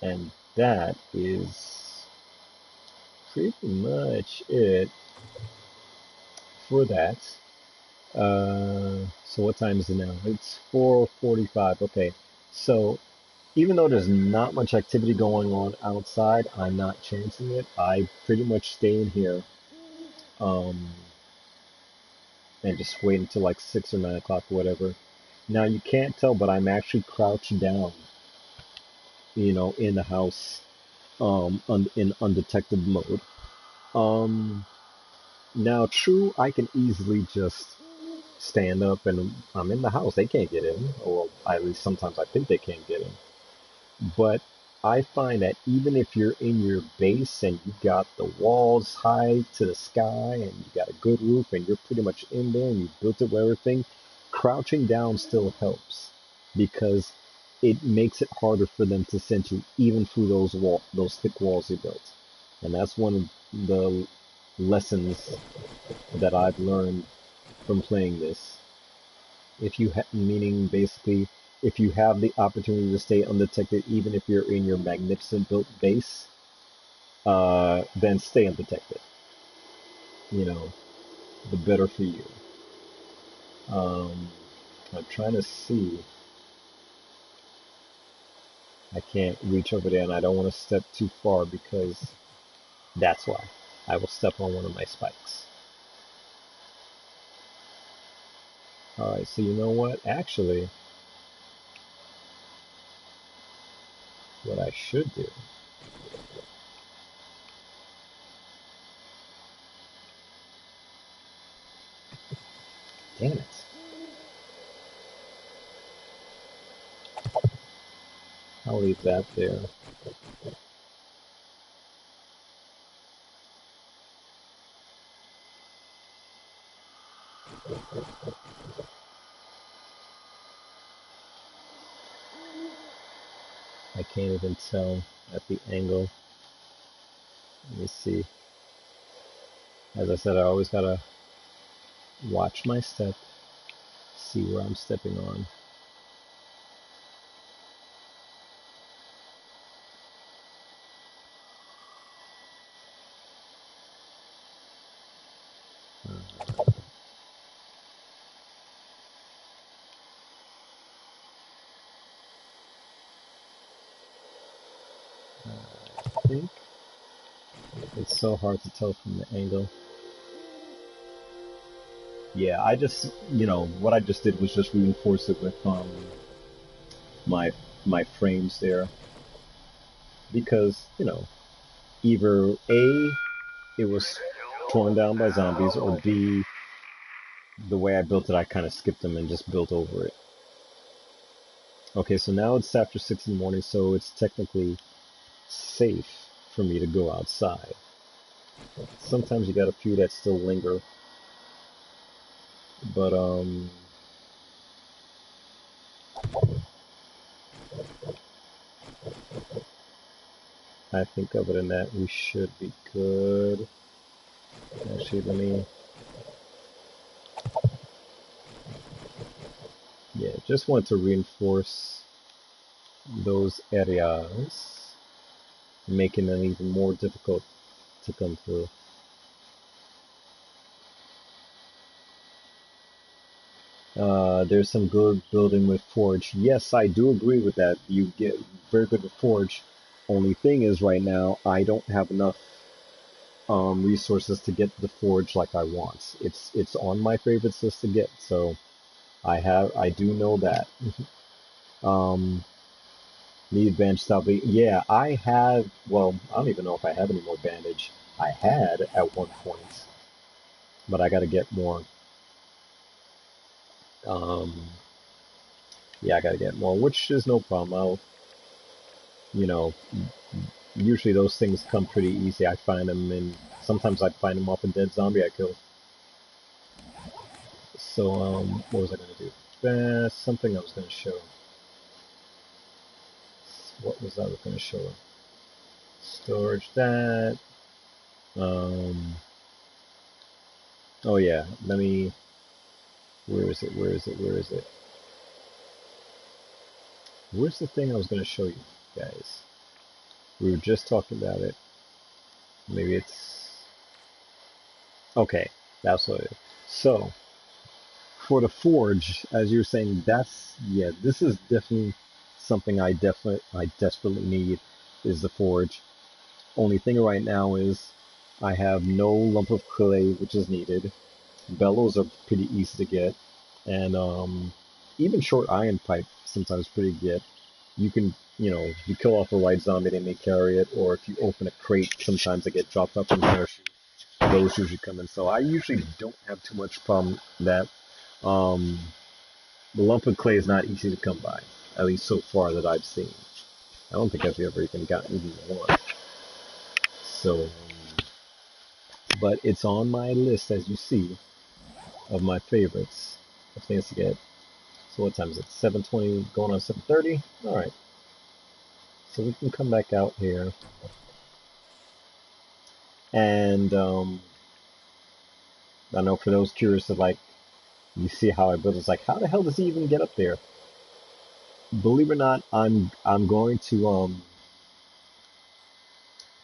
Speaker 1: and that is pretty much it for that. So what time is it now? It's 4:45. Okay. So even though there's not much activity going on outside, I'm not chancing it. I pretty much stay in here, um, and just wait until like 6 or 9 o'clock or whatever. Now you can't tell, but I'm actually crouched down, in the house, in undetected mode. Um, Now, true, I can easily just stand up and I'm in the house. They can't get in, or at least sometimes I think they can't get in. But I find that even if you're in your base and you got the walls high to the sky and you got a good roof and you're pretty much in there and you built it with everything, crouching down still helps because it makes it harder for them to send you even through those thick walls you built. And that's one of the lessons that I've learned from playing this. Meaning basically, if you have the opportunity to stay undetected, even if you're in your magnificent built base, then stay undetected. You know, the better for you. Um, I'm trying to see. I can't reach over there, and I don't want to step too far because that's why. I will step on one of my spikes. Alright, so you know what? Actually, what I should do. Damn it. I'll leave that there. I can't even tell at the angle. Let me see. As I said, I always gotta watch my step, see where I'm stepping on. I think it's so hard to tell from the angle. Yeah, I just, what I just did was just reinforce it with my my frames there because, either A, it was torn down by zombies, or B, the way I built it, I kind of skipped them and just built over it. Okay, so now it's after 6 in the morning, so it's technically safe for me to go outside. Sometimes you got a few that still linger, but I think other than that, we should be good. Actually, just want to reinforce those areas, making them even more difficult to come through. There's some good building with Forge. Yes, I do agree with that. You get very good with Forge. Only thing is, right now, I don't have enough resources to get the Forge like I want. It's on my favorites list to get, so I do know that. um, Need bandage stop. Yeah, I have. Well, I don't even know if I have any more bandage. I had at one point, but I got to get more. Um, yeah, I got to get more, which is no problem. You know, usually those things come pretty easy. I find them, and sometimes I find them off a dead zombie I kill. So, what was I gonna do? Something I was gonna show. What was I gonna show? Storage that. Um, oh yeah, let me. Where is it? Where is it? Where is it? Where's the thing I was gonna show you guys? We were just talking about it. Maybe it's okay. That's what it is. So for the forge, as you were saying, this is definitely something I desperately need is the forge. Only thing right now is I have no lump of clay, which is needed. Bellows are pretty easy to get, and even short iron pipe sometimes pretty good. You can, if you kill off a right zombie, they may carry it, or if you open a crate, sometimes they get dropped off in the parachute. Those usually come in. So I usually don't have too much problem with that. Um, the lump of clay is not easy to come by, at least so far that I've seen. I don't think I've ever even gotten even one. So, but it's on my list, as you see, of my favorites of things to get. So what time is it? 7:20, going on 7:30? All right. So we can come back out here. And I know for those curious of like, you see how I build, it's like, how the hell does he even get up there? Believe it or not, I'm going to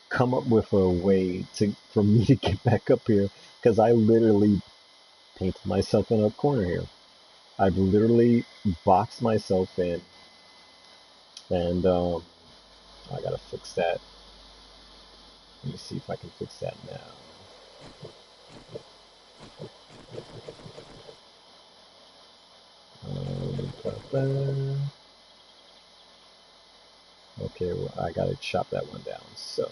Speaker 1: come up with a way for me to get back up here because I literally painted myself in a corner here. I've literally boxed myself in, and I gotta fix that. Let me see if I can fix that now. Okay, well, I gotta chop that one down. So,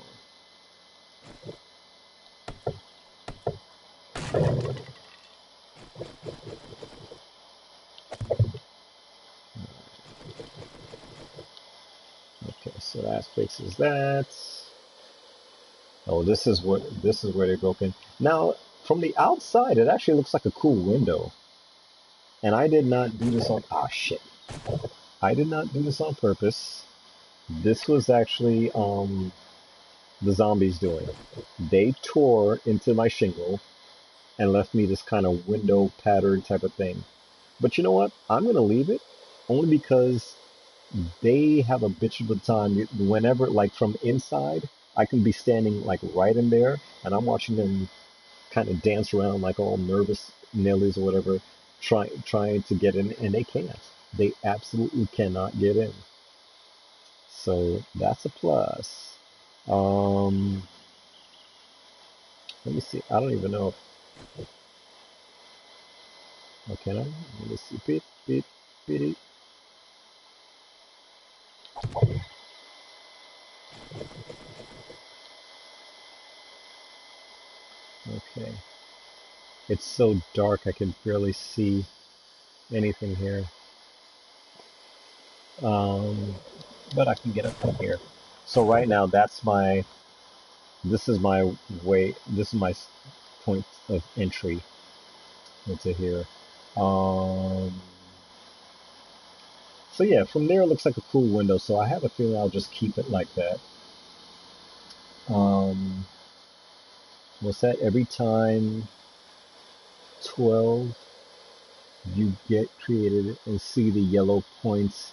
Speaker 1: okay, so that fixes that. Oh, this is where they broke in. Now, from the outside, it actually looks like a cool window. And I did not do this on. Ah, shit! I did not do this on purpose. This was actually the zombies doing. They tore into my shingle and left me this kind of window pattern type of thing. But you know what? I'm gonna leave it only because they have a bitch of a time. Whenever, like from inside, I can be standing like right in there, and I'm watching them kind of dance around like all nervous Nellies or whatever, trying to get in, and they can't. They absolutely cannot get in. So that's a plus. Um, Let me see. I don't even know if, oh, can I? Let me see. Beep, beep, beep. Okay. It's so dark I can barely see anything here. Um, but I can get up from here. So right now, this is my way, this is my point of entry into here. Um, so yeah, from there it looks like a cool window, so I have a feeling I'll just keep it like that. Um, what's that? Every time 12 you get created and see the yellow points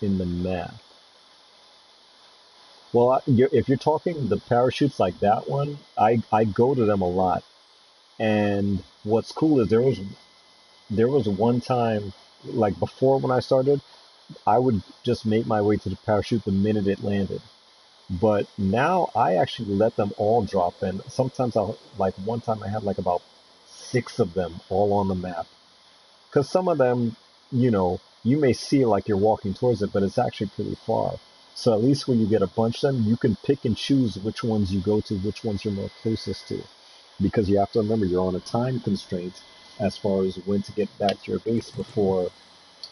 Speaker 1: in the map. Well, if you're talking the parachutes like that one, I go to them a lot. And what's cool is there was one time, like before when I started, I would just make my way to the parachute the minute it landed. But now I actually let them all drop, and sometimes I'll, like one time I had like about six of them all on the map. Because some of them, you may see like you're walking towards it, but it's actually pretty far. So at least when you get a bunch of them, you can pick and choose which ones you go to, which ones you're more closest to. Because you have to remember you're on a time constraint as far as when to get back to your base before,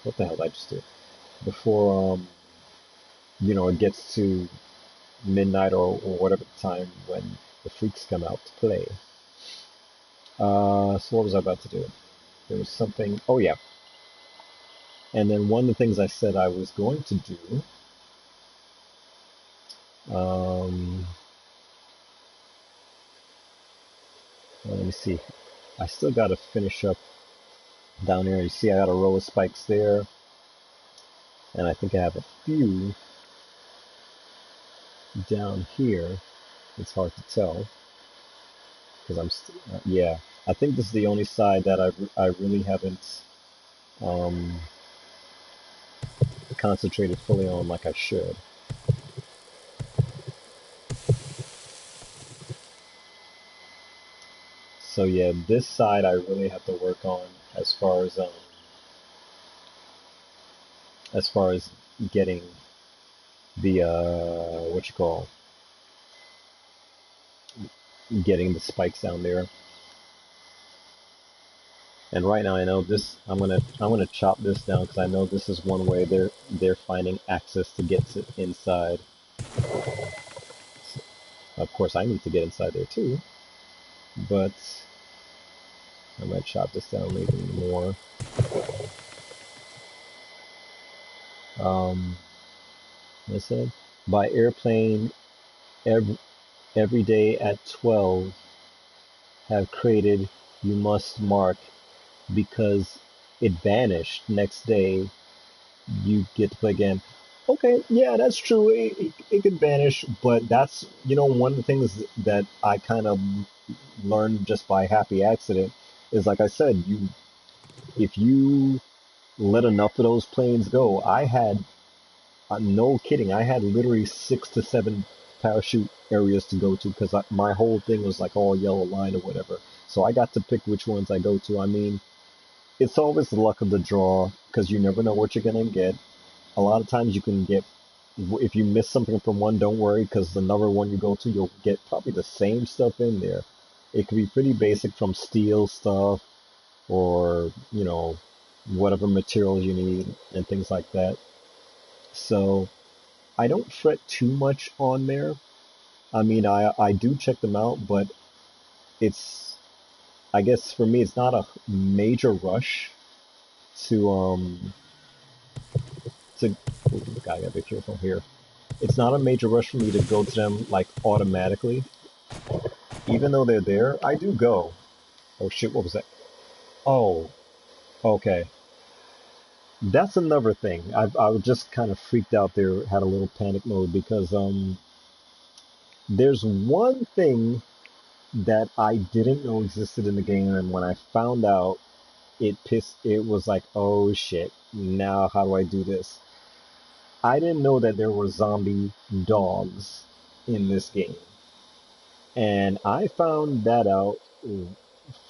Speaker 1: what the hell did I just do? Before, it gets to midnight or whatever time when the freaks come out to play. So what was I about to do? There was something, oh yeah. And then one of the things I said I was going to do, um, let me see. I still got to finish up down here. You see, I got a row of spikes there, and I think I have a few down here. It's hard to tell because yeah. I think this is the only side that I really haven't um, concentrated fully on like I should. So yeah, this side I really have to work on as far as getting the what you call getting the spikes down there. And right now I know this. I'm gonna chop this down because I know this is one way they're finding access to get to inside. Of course, I need to get inside there too, but I'm gonna chop this down even more. Um, Listen, by airplane every every day at 12 have created. You must mark because it vanished. Next day you get to play again. Okay, yeah, that's true. It could vanish, but that's, one of the things that I kind of learned just by happy accident is, like I said, if you let enough of those planes go, I had No kidding. I had literally 6 to 7 parachute areas to go to because my whole thing was like all yellow line or whatever. So I got to pick which ones I go to. I mean, it's always the luck of the draw because you never know what you're gonna get. A lot of times you can get, if you miss something from one, don't worry because another one you go to, you'll get probably the same stuff in there. It could be pretty basic from steel stuff or, whatever materials you need and things like that. So I don't fret too much on there. I mean, I do check them out, but it's, I guess for me, it's not a major rush to, to, oh, gotta be careful here. It's not a major rush for me to go to them like automatically. Even though they're there, I do go. Oh shit, what was that? Oh, okay. That's another thing. I was just kind of freaked out there, had a little panic mode because there's one thing that I didn't know existed in the game, and when I found out, it was like, oh shit, now how do I do this? I didn't know that there were zombie dogs in this game. And I found that out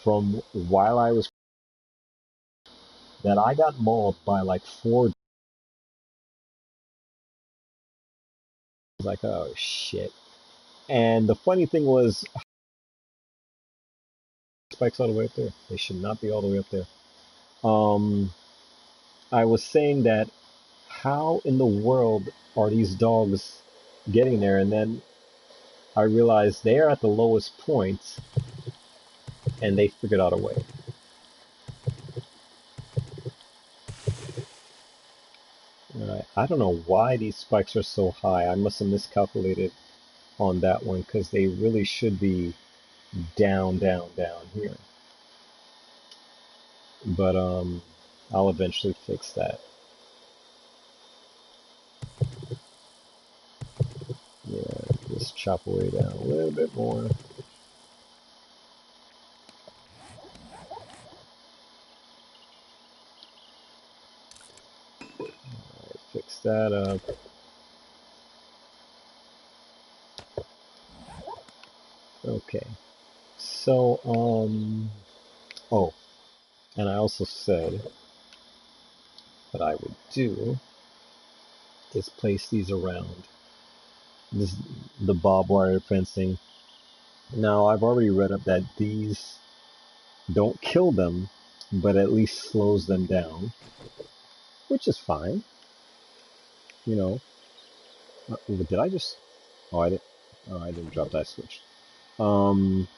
Speaker 1: from while I was that I got mauled by like four. Like, oh shit. And the funny thing was, spikes all the way up there. They should not be all the way up there. Um, I was saying that how in the world are these dogs getting there? And then I realized they are at the lowest point, and they figured out a way. I don't know why these spikes are so high. I must have miscalculated on that one because they really should be down, down, down here. But I'll eventually fix that. Yeah, just chop away down a little bit more. Alright, fix that up. Okay. So, oh, and I also said what I would do is place these around this, the barbed wire fencing. Now, I've already read up that these don't kill them, but at least slows them down, which is fine. You know, did I just? Oh, I didn't. Oh, I didn't drop that switch. Um,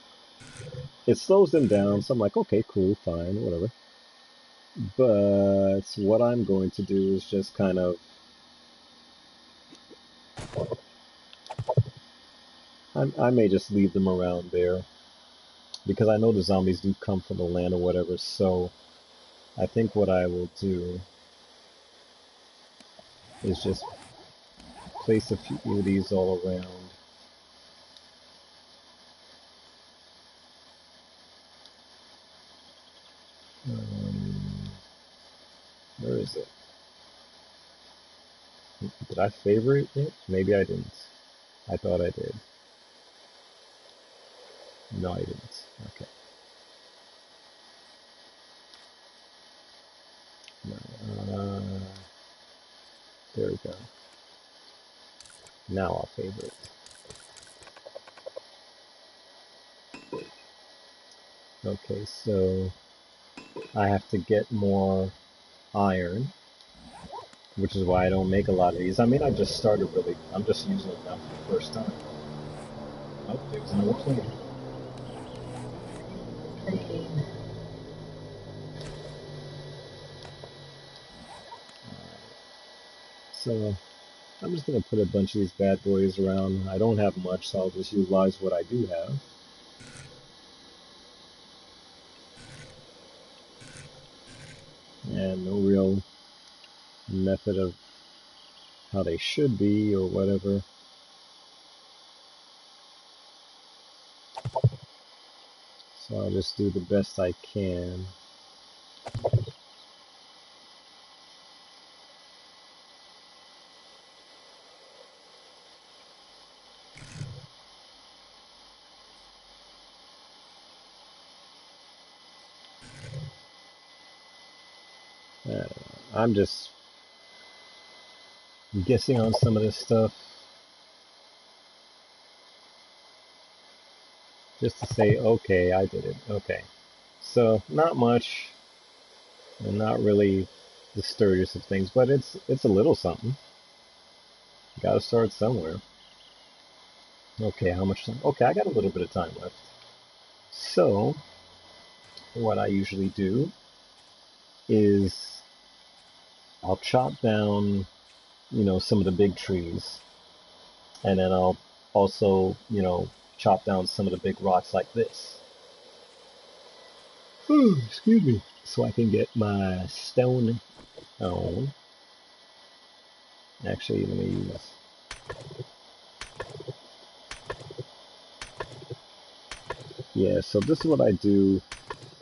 Speaker 1: it slows them down, so I'm like, okay, cool, fine, whatever. But what I'm going to do is just kind of, I may just leave them around there because I know the zombies do come from the land or whatever. So I think what I will do is just place a few of these all around. Um, where is it? Did I favorite it? Maybe I didn't. I thought I did. No, I didn't. Okay. No, there we go. Now I'll favorite. Okay, so I have to get more iron, which is why I don't make a lot of these. I mean, I just started really. I'm just using them now for the first time. Oh, there's another player. So I'm just gonna put a bunch of these bad boys around. I don't have much, so I'll just utilize what I do have. And no real method of how they should be or whatever. So I'll just do the best I can. I'm just guessing on some of this stuff just to say, okay, I did it. Okay. So not much and not really the sturdiest of things, but it's a little something. Gotta start somewhere. Okay, how much time? Okay, I got a little bit of time left. So what I usually do is I'll chop down, some of the big trees, and then I'll also, chop down some of the big rocks like this. Ooh, excuse me. So I can get my stone on. Actually, let me use. Yeah, so this is what I do,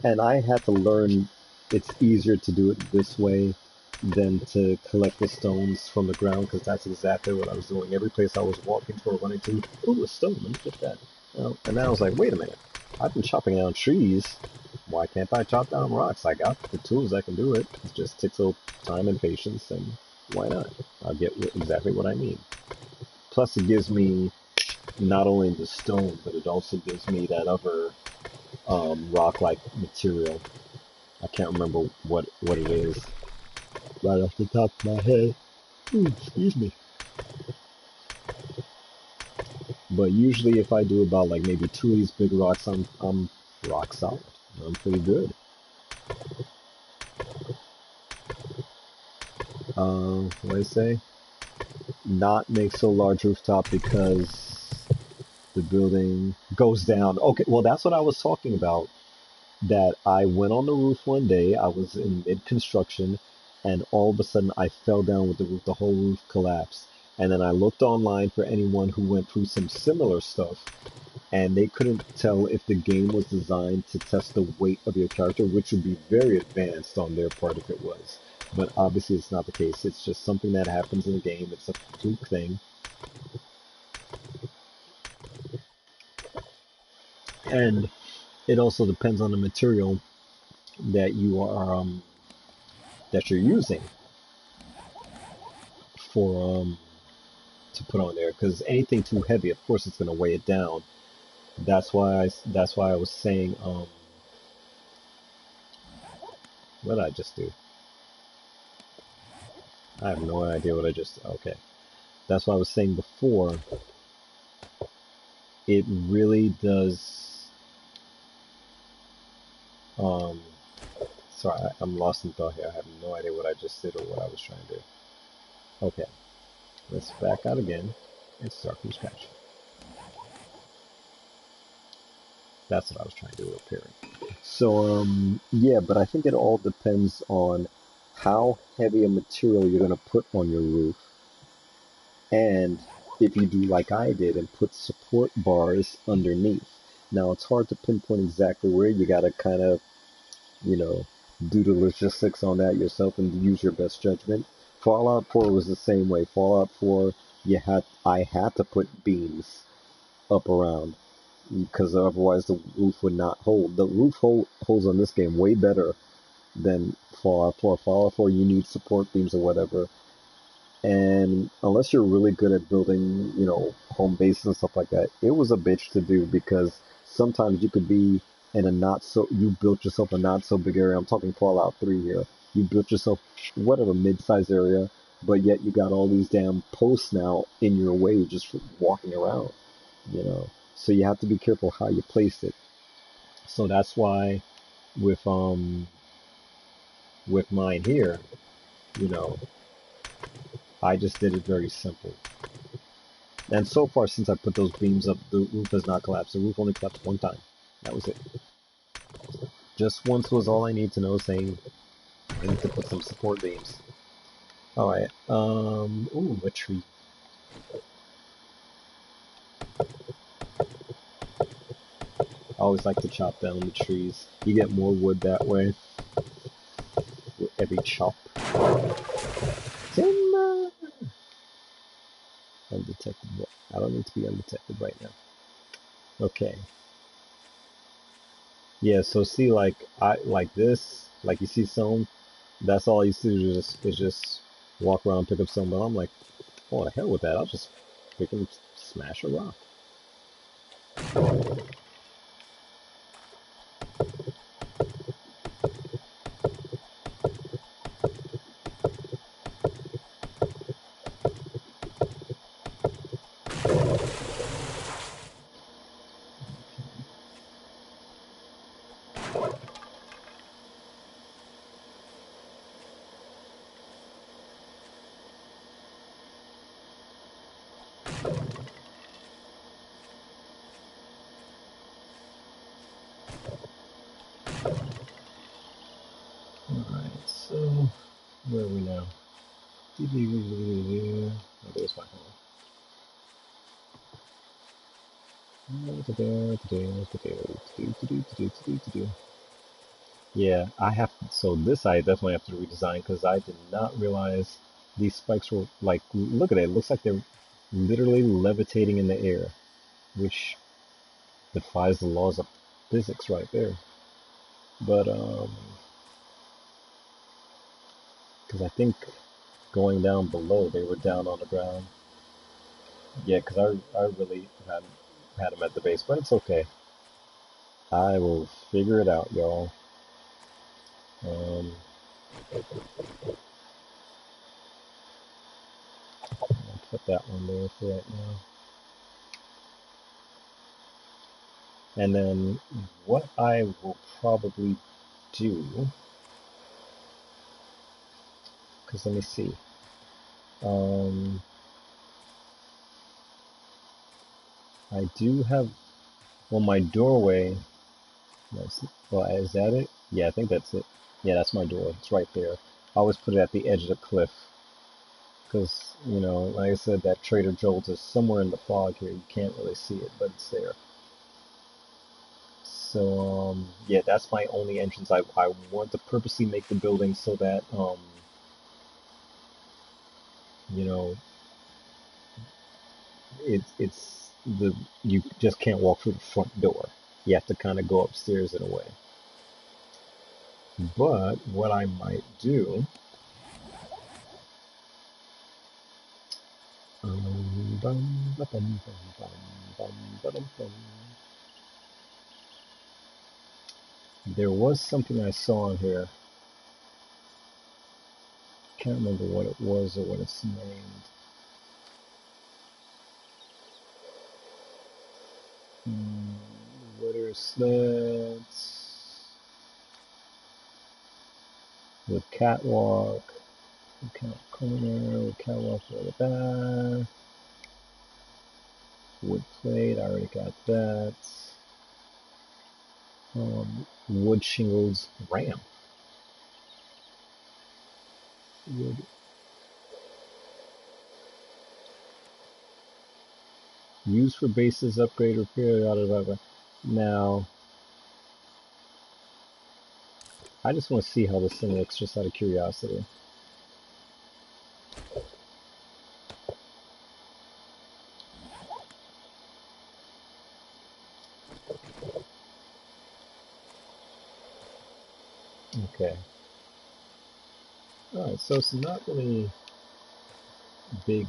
Speaker 1: and I had to learn it's easier to do it this way than to collect the stones from the ground, because that's exactly what I was doing. Every place I was walking to or running to, ooh, a stone, let me get that. And then I was like, wait a minute, I've been chopping down trees. Why can't I chop down rocks? I got the tools, I can do it. It just takes a little time and patience, and why not? I'll get exactly what I need. Plus, it gives me not only the stone, but it also gives me that other rock-like material. I can't remember what it is right off the top of my head. Ooh, excuse me. But usually, if I do about like maybe two of these big rocks, I'm rock solid. I'm pretty good. What do I say? Not make so large rooftop because the building goes down. Okay, well that's what I was talking about. That I went on the roof one day. I was in mid construction, and all of a sudden I fell down with the roof. The whole roof collapsed. And then I looked online for anyone who went through some similar stuff, and they couldn't tell if the game was designed to test the weight of your character, which would be very advanced on their part if it was. But obviously, it's not the case. It's just something that happens in the game. It's a fluke thing, and it also depends on the material that you're using for to put on there. Because anything too heavy, of course, it's going to weigh it down. That's why I was saying what did I just do? I have no idea what I just. Okay, that's why I was saying before. It really does. Um, sorry, I'm lost in thought here. I have no idea what I just did or what I was trying to do. Okay, let's back out again and start from scratch. That's what I was trying to do up here. So, yeah, but I think it all depends on how heavy a material you're going to put on your roof. And if you do like I did and put support bars underneath. Now, it's hard to pinpoint exactly where. You got to kind of, you know, do the logistics on that yourself and use your best judgment. Fallout 4 was the same way. Fallout 4, I had to put beams up around because otherwise the roof would not hold. The roof holds on this game way better than Fallout 4. Fallout 4, you need support beams or whatever. And unless you're really good at building, home bases and stuff like that, it was a bitch to do because sometimes you could be in you built yourself a not so big area. I'm talking Fallout 3 here. You built yourself whatever mid-sized area, but yet you got all these damn posts now in your way just for walking around, you know. So you have to be careful how you place it. So that's why with with mine here, you know, I just did it very simple. And so far, since I put those beams up, the roof has not collapsed. The roof only collapsed one time. That was it. Just once was all I need to know, saying I need to put some support beams. Alright, ooh, a tree. I always like to chop down the trees. You get more wood that way with every chop. Timber! Undetected. I don't need to be undetected right now. Okay. Yeah, so see, like, like this, like you see some, That's all I used to do is just walk around, pick up something. I'm like, oh, the hell with that. I'll just pick and smash a rock. Alright, so where are we now? Oh, there's my home. Yeah, I have to, so this I definitely have to redesign because I did not realize these spikes were like, look at it, it looks like they're literally levitating in the air, which defies the laws of physics right there. But because I think going down below, they were down on the ground. Yeah, because I really had them at the base, but it's okay. I will figure it out, y'all. Um, I'll put that one there for right now. And then what I will probably do, because let me see. Um, I do have, well, my doorway, well, is that it? Yeah, I think that's it. Yeah, that's my door. It's right there. I always put it at the edge of the cliff because, you know, like I said, that Trader Joel's is somewhere in the fog here. You can't really see it, but it's there. So, yeah, that's my only entrance. I want to purposely make the building so that, you know, it's the you just can't walk through the front door. You have to kind of go upstairs in a way. But what I might do, there was something I saw in here. Can't remember what it was or what it's named. Water sleds with catwalk, corner with catwalk for the back. Wood plate, I already got that. Wood shingles ramp. Wood. Used for bases, upgrade, repair, blah, blah, blah, blah. Now, I just want to see how this thing looks, just out of curiosity. Okay. Alright, so it's not really big,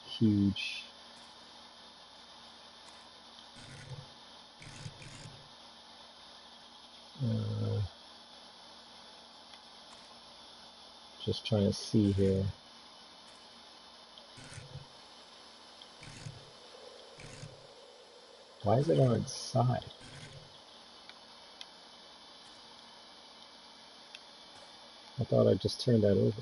Speaker 1: huge. Uh, just trying to see here. Why is it on its side? I thought I just turned that over.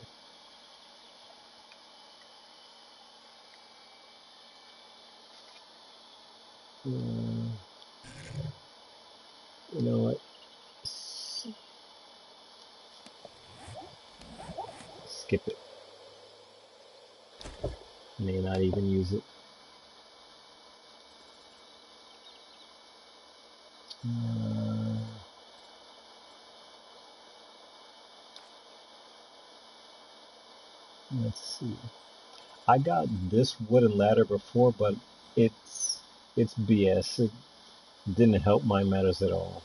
Speaker 1: You know what? Skip it. May not even use it. Let's see. I got this wooden ladder before, but it's BS. It didn't help my matters at all.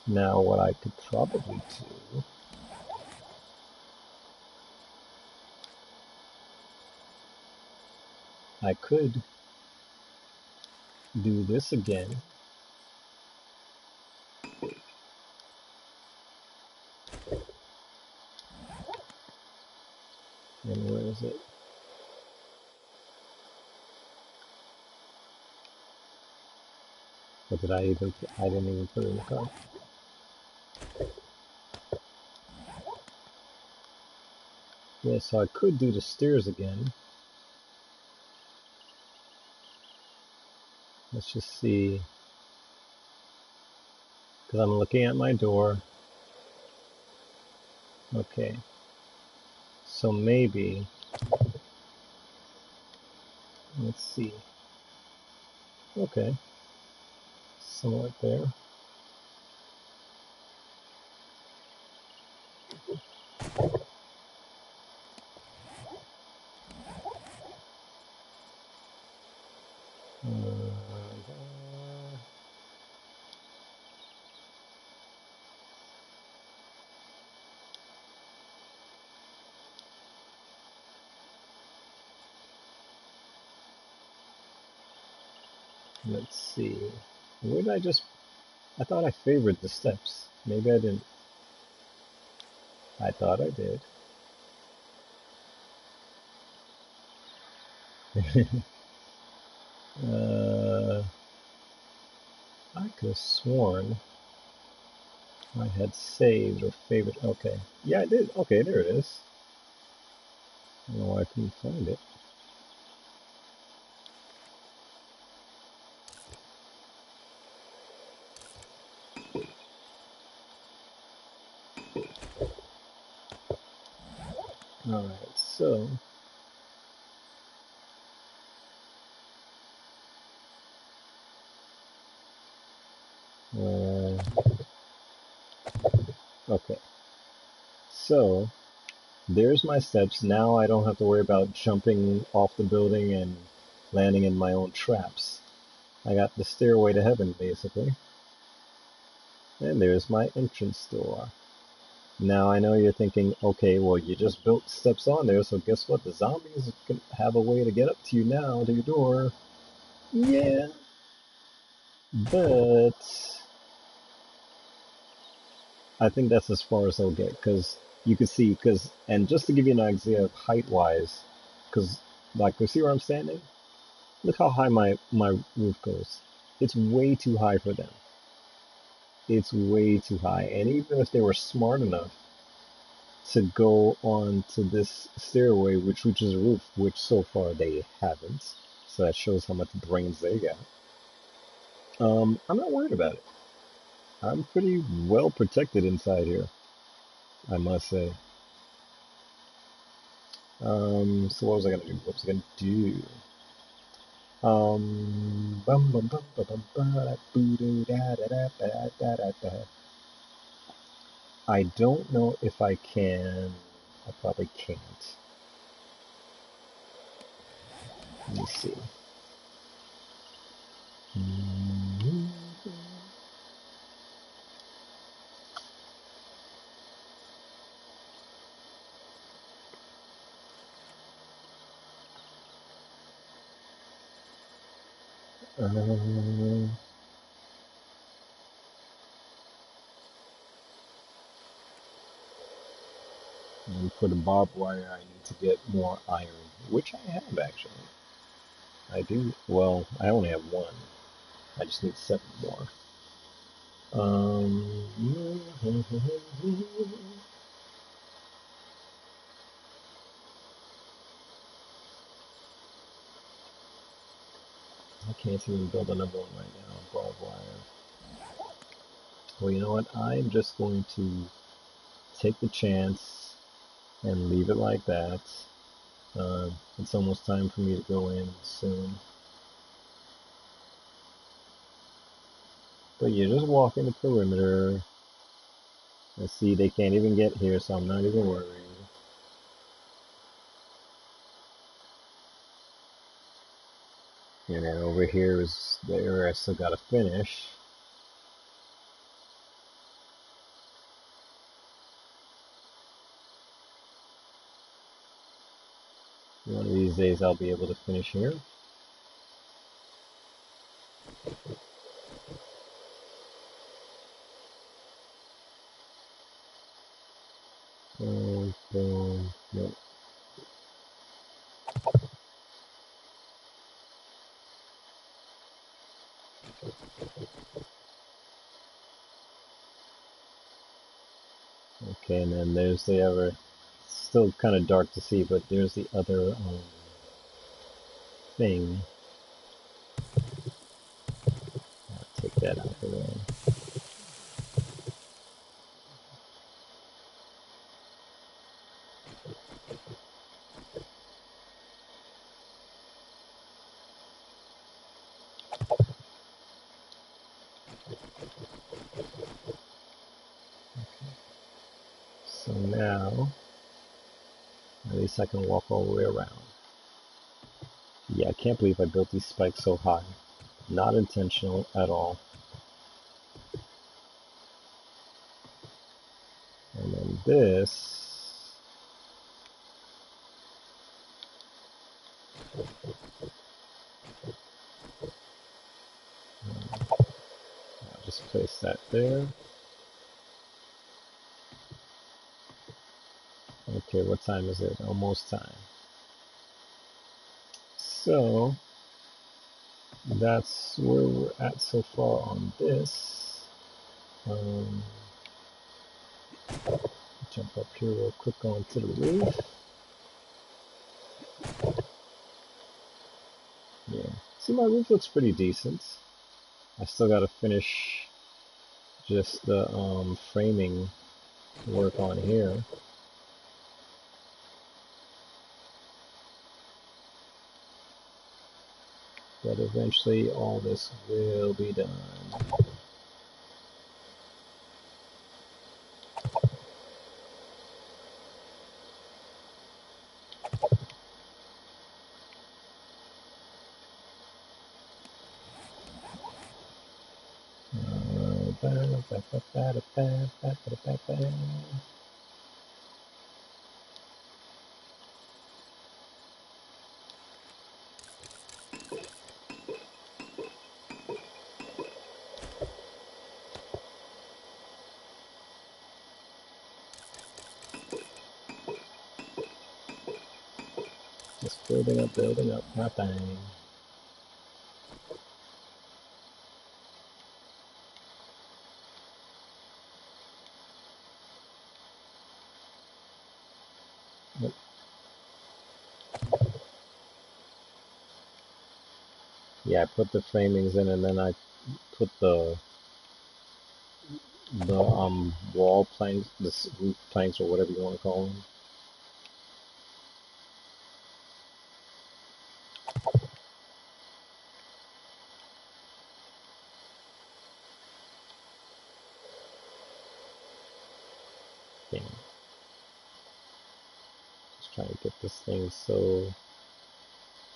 Speaker 1: Now what I could probably do, I could do this again. And where is it? What did I even put? I didn't even put it in the cart. Yeah, so I could do the stairs again. Let's just see. Because I'm looking at my door. Okay. So maybe, let's see. Okay. Somewhat there. Let's see. Where did I just... I thought I favored the steps. Maybe I didn't. I thought I did. I could have sworn I had saved or favored. Okay. Yeah, I did. Okay, there it is. I don't know why I couldn't find it. Alright, so... okay. So, there's my steps. Now I don't have to worry about jumping off the building and landing in my own traps. I got the stairway to heaven, basically. And there's my entrance door. Now I know you're thinking, okay, well, you just built steps on there, so guess what? The zombies can have a way to get up to you now, to your door. Yeah, but I think that's as far as they'll get, because you can see, and just to give you an idea of height-wise, because, like, you see where I'm standing? Look how high my roof goes. It's way too high for them. It's way too high, and even if they were smart enough to go on to this stairway which reaches the roof, which so far they haven't, so that shows how much brains they got. I'm not worried about it. I'm pretty well protected inside here, I must say. So what was I gonna do? What was I gonna do? Bum bum bum bum bum ba boo doo da da da da da da da. I don't know if I can. I probably can't. Let me see. And for the barbed wire, I need to get more iron, which I have actually. I do. Well, I only have one. I just need 7 more. I can't even build another one right now. Barbed wire. Well, you know what? I'm just going to take the chance and leave it like that. It's almost time for me to go in soon. But you just walk in the perimeter. And see, they can't even get here, so I'm not even worried. And then over here is the area I still gotta finish. days I'll be able to finish here. Boom, boom, nope. Okay, and then there's the other, still kind of dark to see, but there's the other thing. I'll take that out of the way. So now, at least I can walk all the way around. Yeah, I can't believe I built these spikes so high. Not intentional at all. And then this, I'll just place that there. Okay, what time is it? Almost time. So, that's where we're at so far on this. Jump up here real quick onto the roof. Yeah, see, my roof looks pretty decent. I still got to finish just the framing work on here. But eventually all this will be done. Just building up, nothing. Yep. Yeah, I put the framings in, and then I put the wall planks, the roof planks, or whatever you want to call them. Damn. Just trying to get this thing so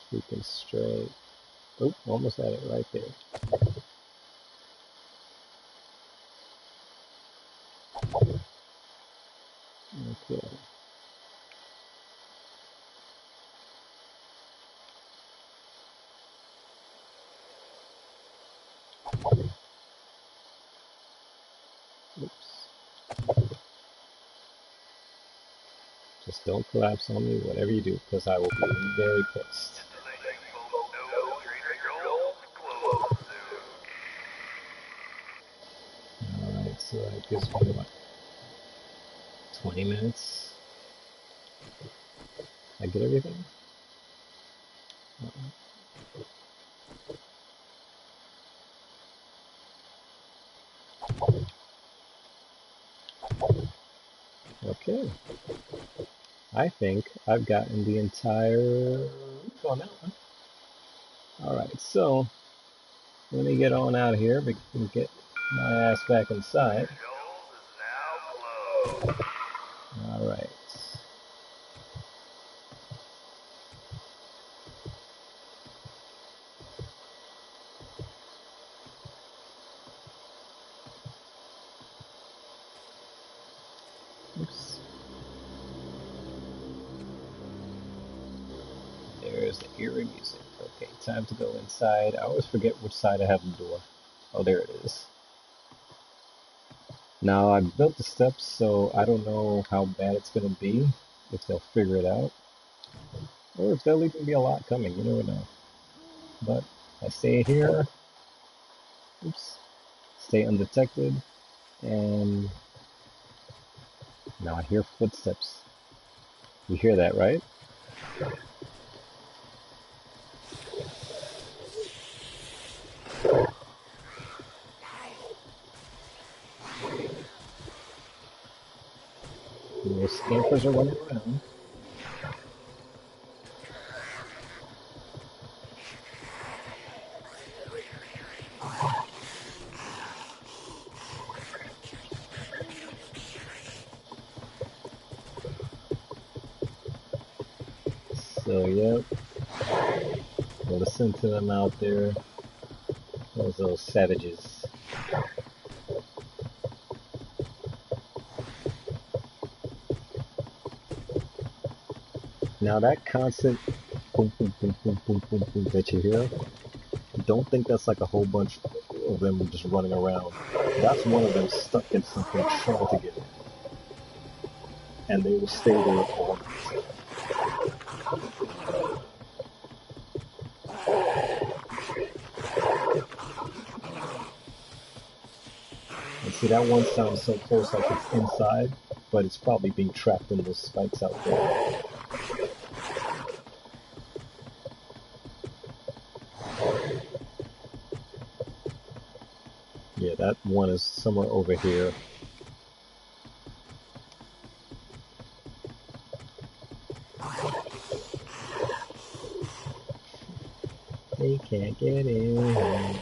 Speaker 1: freaking straight. Oh, almost had it right there. Okay. Oops. Just don't collapse on me, whatever you do, because I will be very pissed. Alright, so that gives me what? 20 minutes? I get everything? Okay. I think I've gotten the entire roof on that one. Alright, so let me get on out of here because I can get my ass back inside. Alright. Oops. There eerie music. Okay, time to go inside. I always forget which side I have the door. Oh, there it is. Now, I've built the steps, so I don't know how bad it's going to be, if they'll figure it out, or if there'll even be a lot coming, you never know. But I stay here, oops, stay undetected, and now I hear footsteps. You hear that, right? Little scampers are running around. So, yep, we'll listen to them out there. Those savages. Now that constant boom, boom, boom, boom, boom, boom, boom that you hear, don't think that's like a whole bunch of them just running around. That's one of them stuck in something trying to get in. And they will stay there all night. And see, that one sounds so close like it's inside, but it's probably being trapped in those spikes out there. Yeah, that one is somewhere over here. They can't get in.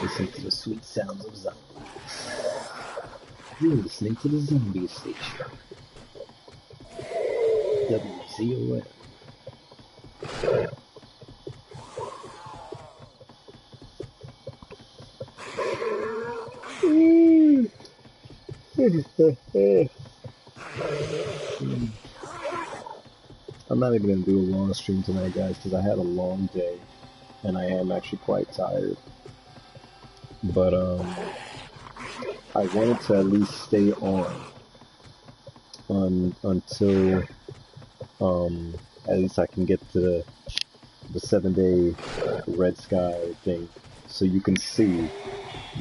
Speaker 1: Listen to the sweet sounds of zombies. You're listening to the Zombie Station. WZOM. I'm not even going to do a long stream tonight, guys, because I had a long day, and I am actually quite tired. But, I wanted to at least stay on until, at least I can get to the 7-day red sky thing, so you can see,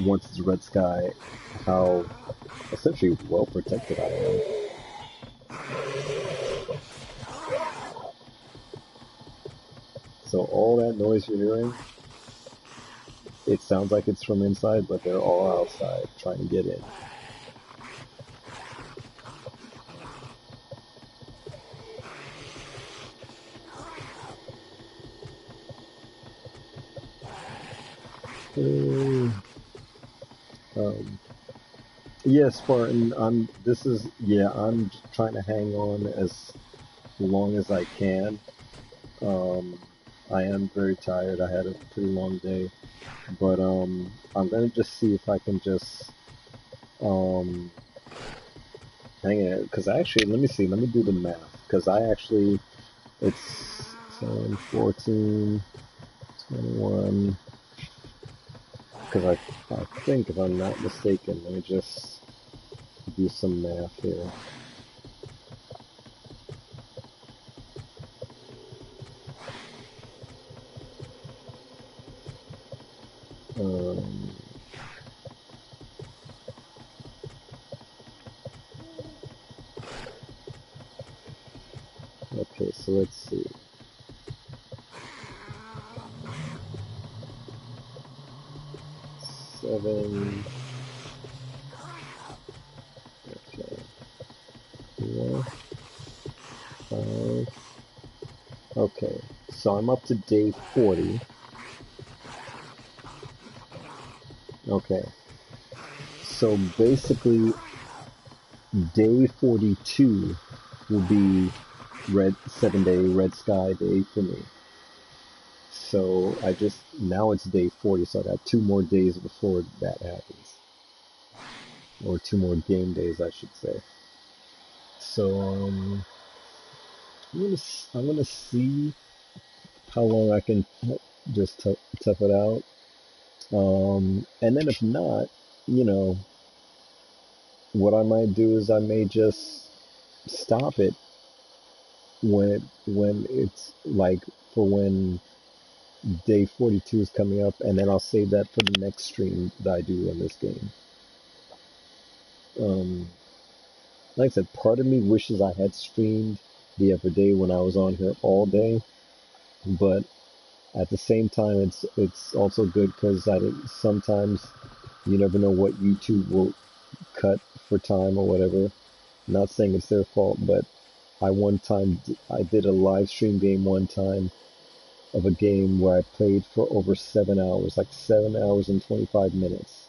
Speaker 1: once it's red sky, how essentially well protected I am. So all that noise you're hearing, it sounds like it's from inside, but they're all outside trying to get in. Yes, Spartan, I'm trying to hang on as long as I can. I am very tired. I had a pretty long day, but I'm gonna just see if I can just um hang it. Because actually, let me see. Let me do the math. Because it's 10, 14, 21. Because I think, if I'm not mistaken, let me just do some math here. Okay, so let's see. Seven. Okay. 4, 5. Okay, so I'm up to day 40. Okay. So basically, day 42 will be 7-day red sky day for me. So now it's day 40, so I got 2 more days before that happens. Or 2 more game days, I should say. So, I'm gonna see how long I can just tough it out. And then if not, you know, what I might do is I may just stop it when it's like for when day 42 is coming up, and then I'll save that for the next stream that I do on this game. Um, like I said, part of me wishes I had streamed the other day when I was on here all day, but at the same time, it's also good because sometimes you never know what YouTube will cut for time or whatever. Not saying it's their fault, but I did a live stream game one time of a game where I played for over 7 hours, like 7 hours and 25 minutes.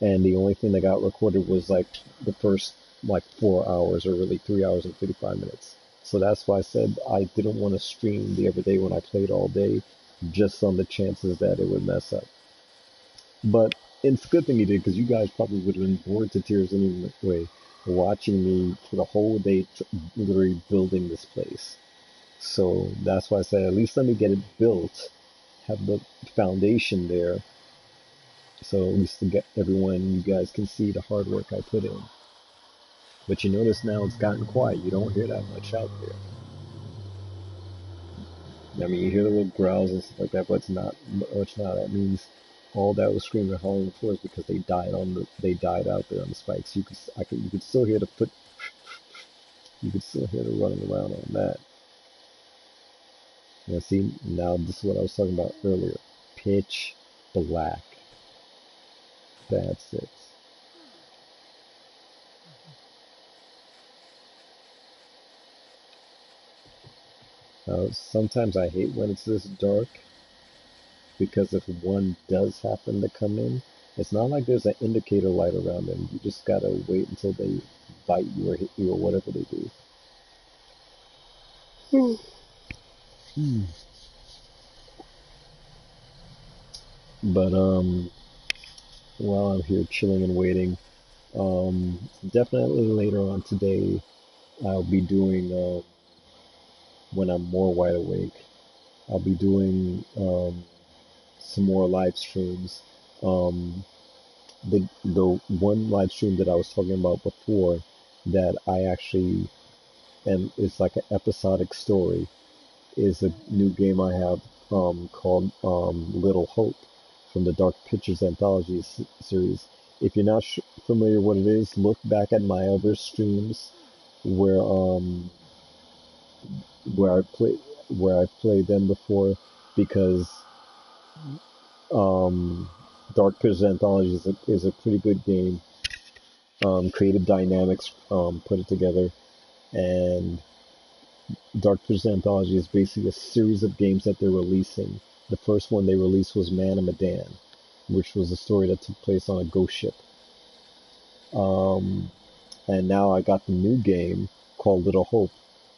Speaker 1: And the only thing that got recorded was like the first like 4 hours, or really 3 hours and 55 minutes. So that's why I said I didn't want to stream the other day when I played all day, just on the chances that it would mess up. But it's a good thing you did, because you guys probably would have been bored to tears anyway, watching me for the whole day, literally building this place. So that's why I said, at least let me get it built, have the foundation there, so at least to get everyone, you guys can see the hard work I put in. But you notice now it's gotten quiet. You don't hear that much out there. I mean, you hear the little growls and stuff like that, but it's not much now. That means all that was screaming and howling before is because they died out there on the spikes. You could still hear the foot. You could still hear the running around on that. Now see, now this is what I was talking about earlier. Pitch black. That's it. Sometimes I hate when it's this dark, because if one does happen to come in, it's not like there's an indicator light around them. You just gotta wait until they bite you or hit you or whatever they do. But while I'm here chilling and waiting, definitely later on today I'll be doing when I'm more wide awake. I'll be doing some more live streams. The one live stream that I was talking about before, that I actually and it's like an episodic story, is a new game I have called Little Hope, from the Dark Pictures Anthology series. If you're not familiar what it is, look back at my other streams where where I play where I played them before, because Dark Pictures Anthology is a pretty good game. Creative Dynamics put it together, and Dark Pictures Anthology is basically a series of games that they're releasing. The first one they released was Man of Medan, which was a story that took place on a ghost ship. And now I got the new game called Little Hope,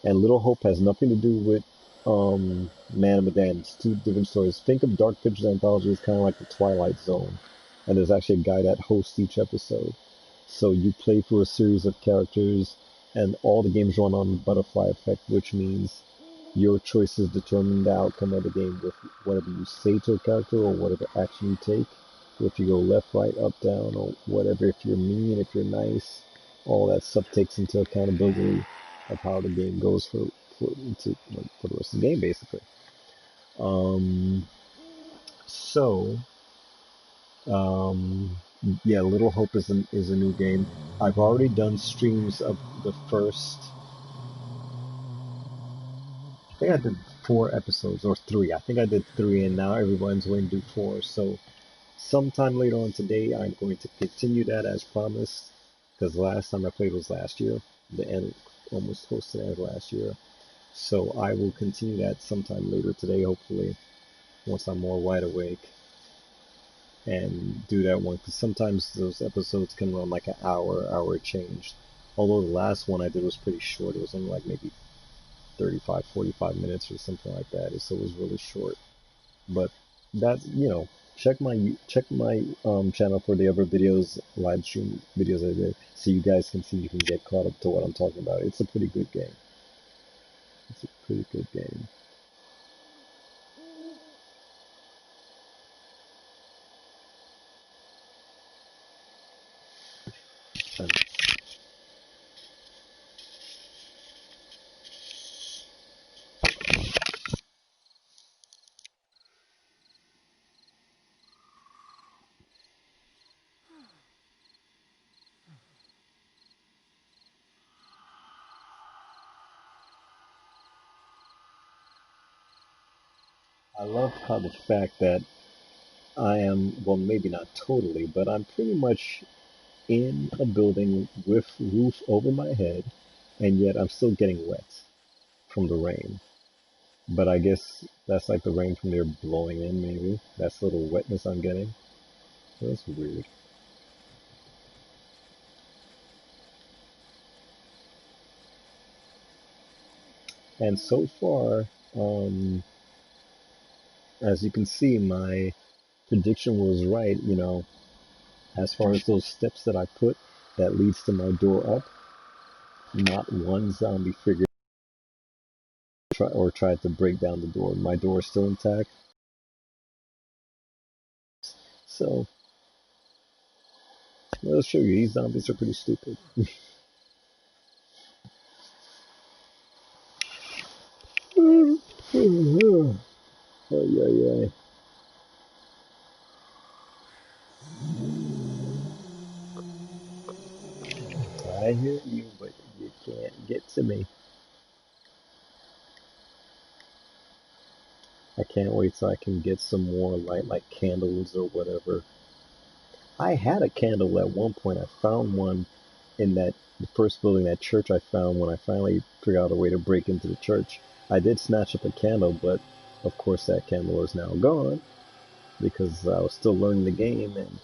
Speaker 1: and Little Hope has nothing to do with Man of Medan. It's two different stories. Think of Dark Pictures Anthology as kind of like the Twilight Zone, and there's actually a guy that hosts each episode. So you play through a series of characters, and all the games run on butterfly effect, which means your choices determine the outcome of the game with whatever you say to a character or whatever action you take. If you go left, right, up, down, or whatever, if you're mean, if you're nice, all that stuff takes into accountability of how the game goes for the rest of the game, basically. So, yeah, Little Hope is a new game. I've already done streams of the first. I think I did 4 episodes, or 3. I think I did 3, and now everyone's going to do 4. So sometime later on today, I'm going to continue that as promised, because the last time I played was last year, the end almost close to the end of last year. So I will continue that sometime later today, hopefully, once I'm more wide awake, and do that one, because sometimes those episodes can run like an hour change. Although the last one I did was pretty short. It was only like maybe 35, 45 minutes or something like that. So it was really short. But that's, check my channel for the other videos, live stream videos I did, so you guys can see, you can get caught up to what I'm talking about. It's a pretty good game. It's a pretty good game. And I love how the fact that I am, well, maybe not totally, but I'm pretty much in a building with roof over my head, and yet I'm still getting wet from the rain. But I guess that's like the rain from there blowing in, maybe. That's the little wetness I'm getting. That's weird. And so far, as you can see, my prediction was right, as far as those steps that I put that leads to my door up, not one zombie figured or tried to break down the door. My door is still intact. So, let's show you, these zombies are pretty stupid. Ay, ay, ay. I hear you, but you can't get to me. I can't wait till I can get some more light, like candles or whatever. I had a candle at one point. I found one in the first building, that church I found when I finally figured out a way to break into the church. I did snatch up a candle, but of course that candle is now gone because I was still learning the game and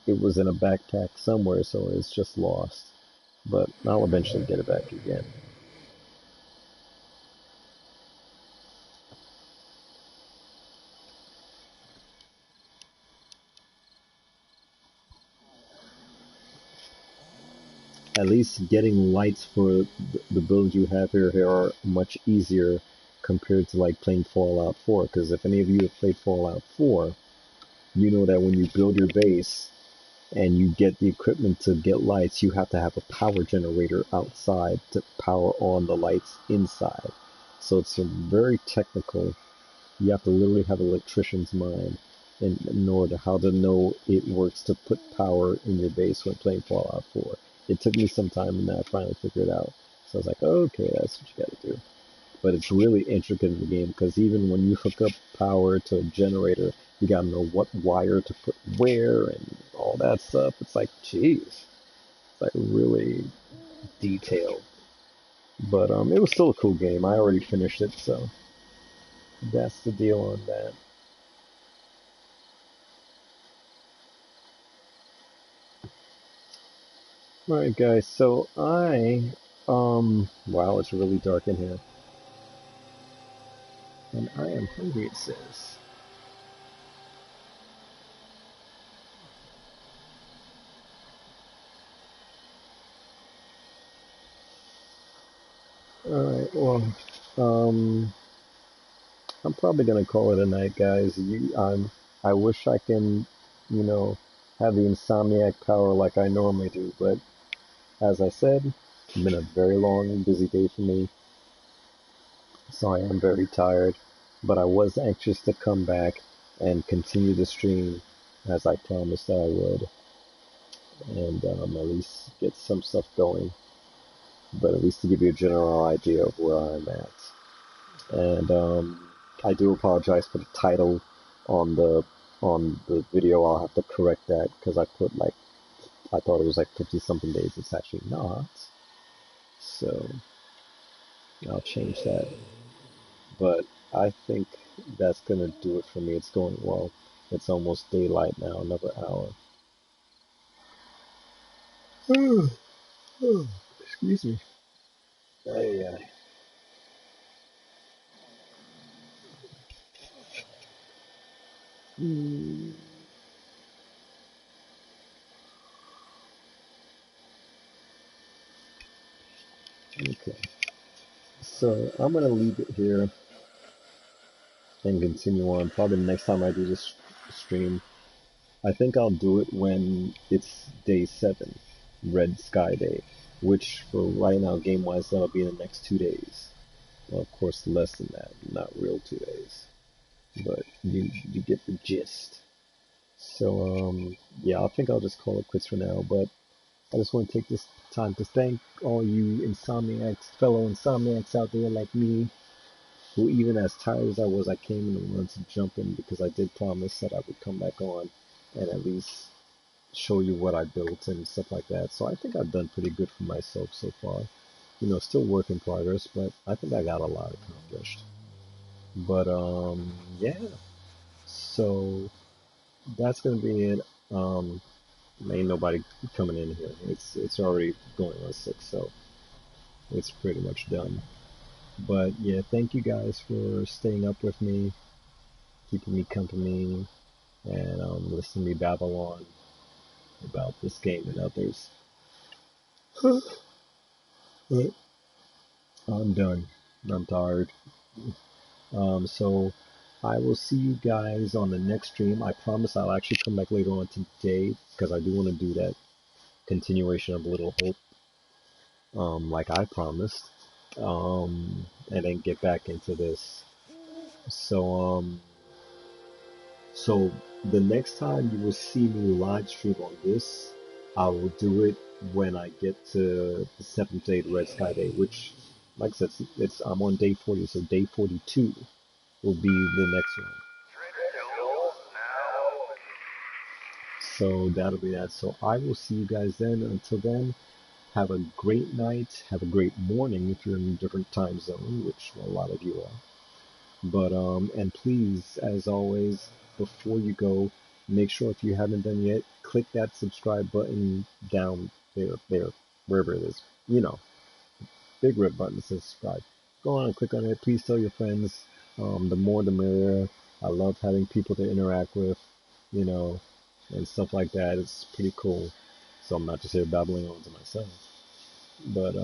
Speaker 1: it was in a backpack somewhere, so it's just lost. But I'll eventually get it back again. At least getting lights for the builds you have here are much easier compared to like playing Fallout 4. Because if any of you have played Fallout 4, you know that when you build your base and you get the equipment to get lights, you have to have a power generator outside to power on the lights inside. So it's a very technical. You have to literally have an electrician's mind in order how to know it works to put power in your base when playing Fallout 4. It took me some time and then I finally figured it out. So I was like, okay, that's what you gotta do. But it's really intricate in the game because even when you hook up power to a generator, you gotta know what wire to put where and all that stuff. It's like, jeez, it's like really detailed. But it was still a cool game. I already finished it, so that's the deal on that. Alright guys, so wow, it's really dark in here. And I am hungry, it says. Alright, well, um, I'm probably gonna call it a night, guys. I wish I can, you know, have the insomniac power like I normally do, but as I said, it's been a very long and busy day for me, so I am very tired. But I was anxious to come back and continue the stream as I promised I would, and at least get some stuff going. But at least to give you a general idea of where I'm at. And I do apologize for the title on the video. I'll have to correct that because I put like, I thought it was like 50 something days. It's actually not. So I'll change that. But I think that's gonna do it for me. It's going well. It's almost daylight now, another hour. Excuse me. Yeah. Mm, okay. So I'm gonna leave it here and continue on. Probably the next time I do this stream, I think I'll do it when it's day 7, Red Sky Day, which for right now, game-wise, that'll be in the next 2 days. Well, of course, less than that, not real 2 days, but you get the gist. So yeah, I think I'll just call it quits for now. But I just want to take this time to thank all you insomniacs, fellow insomniacs out there like me, who even as tired as I was, I came in and wanted to jump in because I did promise that I would come back on and at least show you what I built and stuff like that. So I think I've done pretty good for myself so far. You know, still work in progress, but I think I got a lot accomplished. But yeah. So that's gonna be it. Ain't nobody coming in here. It's already going on 6, so it's pretty much done. But yeah, thank you guys for staying up with me, keeping me company, and listening to me babble on about this game and others. But I'm done. I'm tired. So I will see you guys on the next stream. I promise I'll actually come back later on today because I do want to do that continuation of Little Hope, like I promised, and then get back into this. So so the next time you will see me live stream on this, I will do it when I get to the 7th day, the Red Sky Day, which, like I said, I'm on day 40, so day 42 will be the next one. So that'll be that. So I will see you guys then. Until then, have a great night. Have a great morning if you're in a different time zone, which a lot of you are. But and please, as always, before you go, make sure if you haven't done yet, click that subscribe button down there, wherever it is. You know, big red button that says subscribe. Go on and click on it. Please tell your friends. The more the merrier. I love having people to interact with, you know, and stuff like that. It's pretty cool. So I'm not just here babbling on to myself. But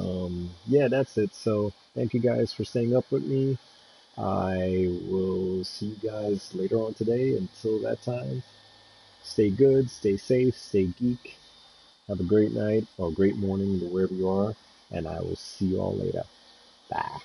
Speaker 1: yeah, that's it. So thank you guys for staying up with me. I will see you guys later on today. Until that time, stay good, stay safe, stay geek. Have a great night or great morning wherever you are, and I will see you all later. Bye.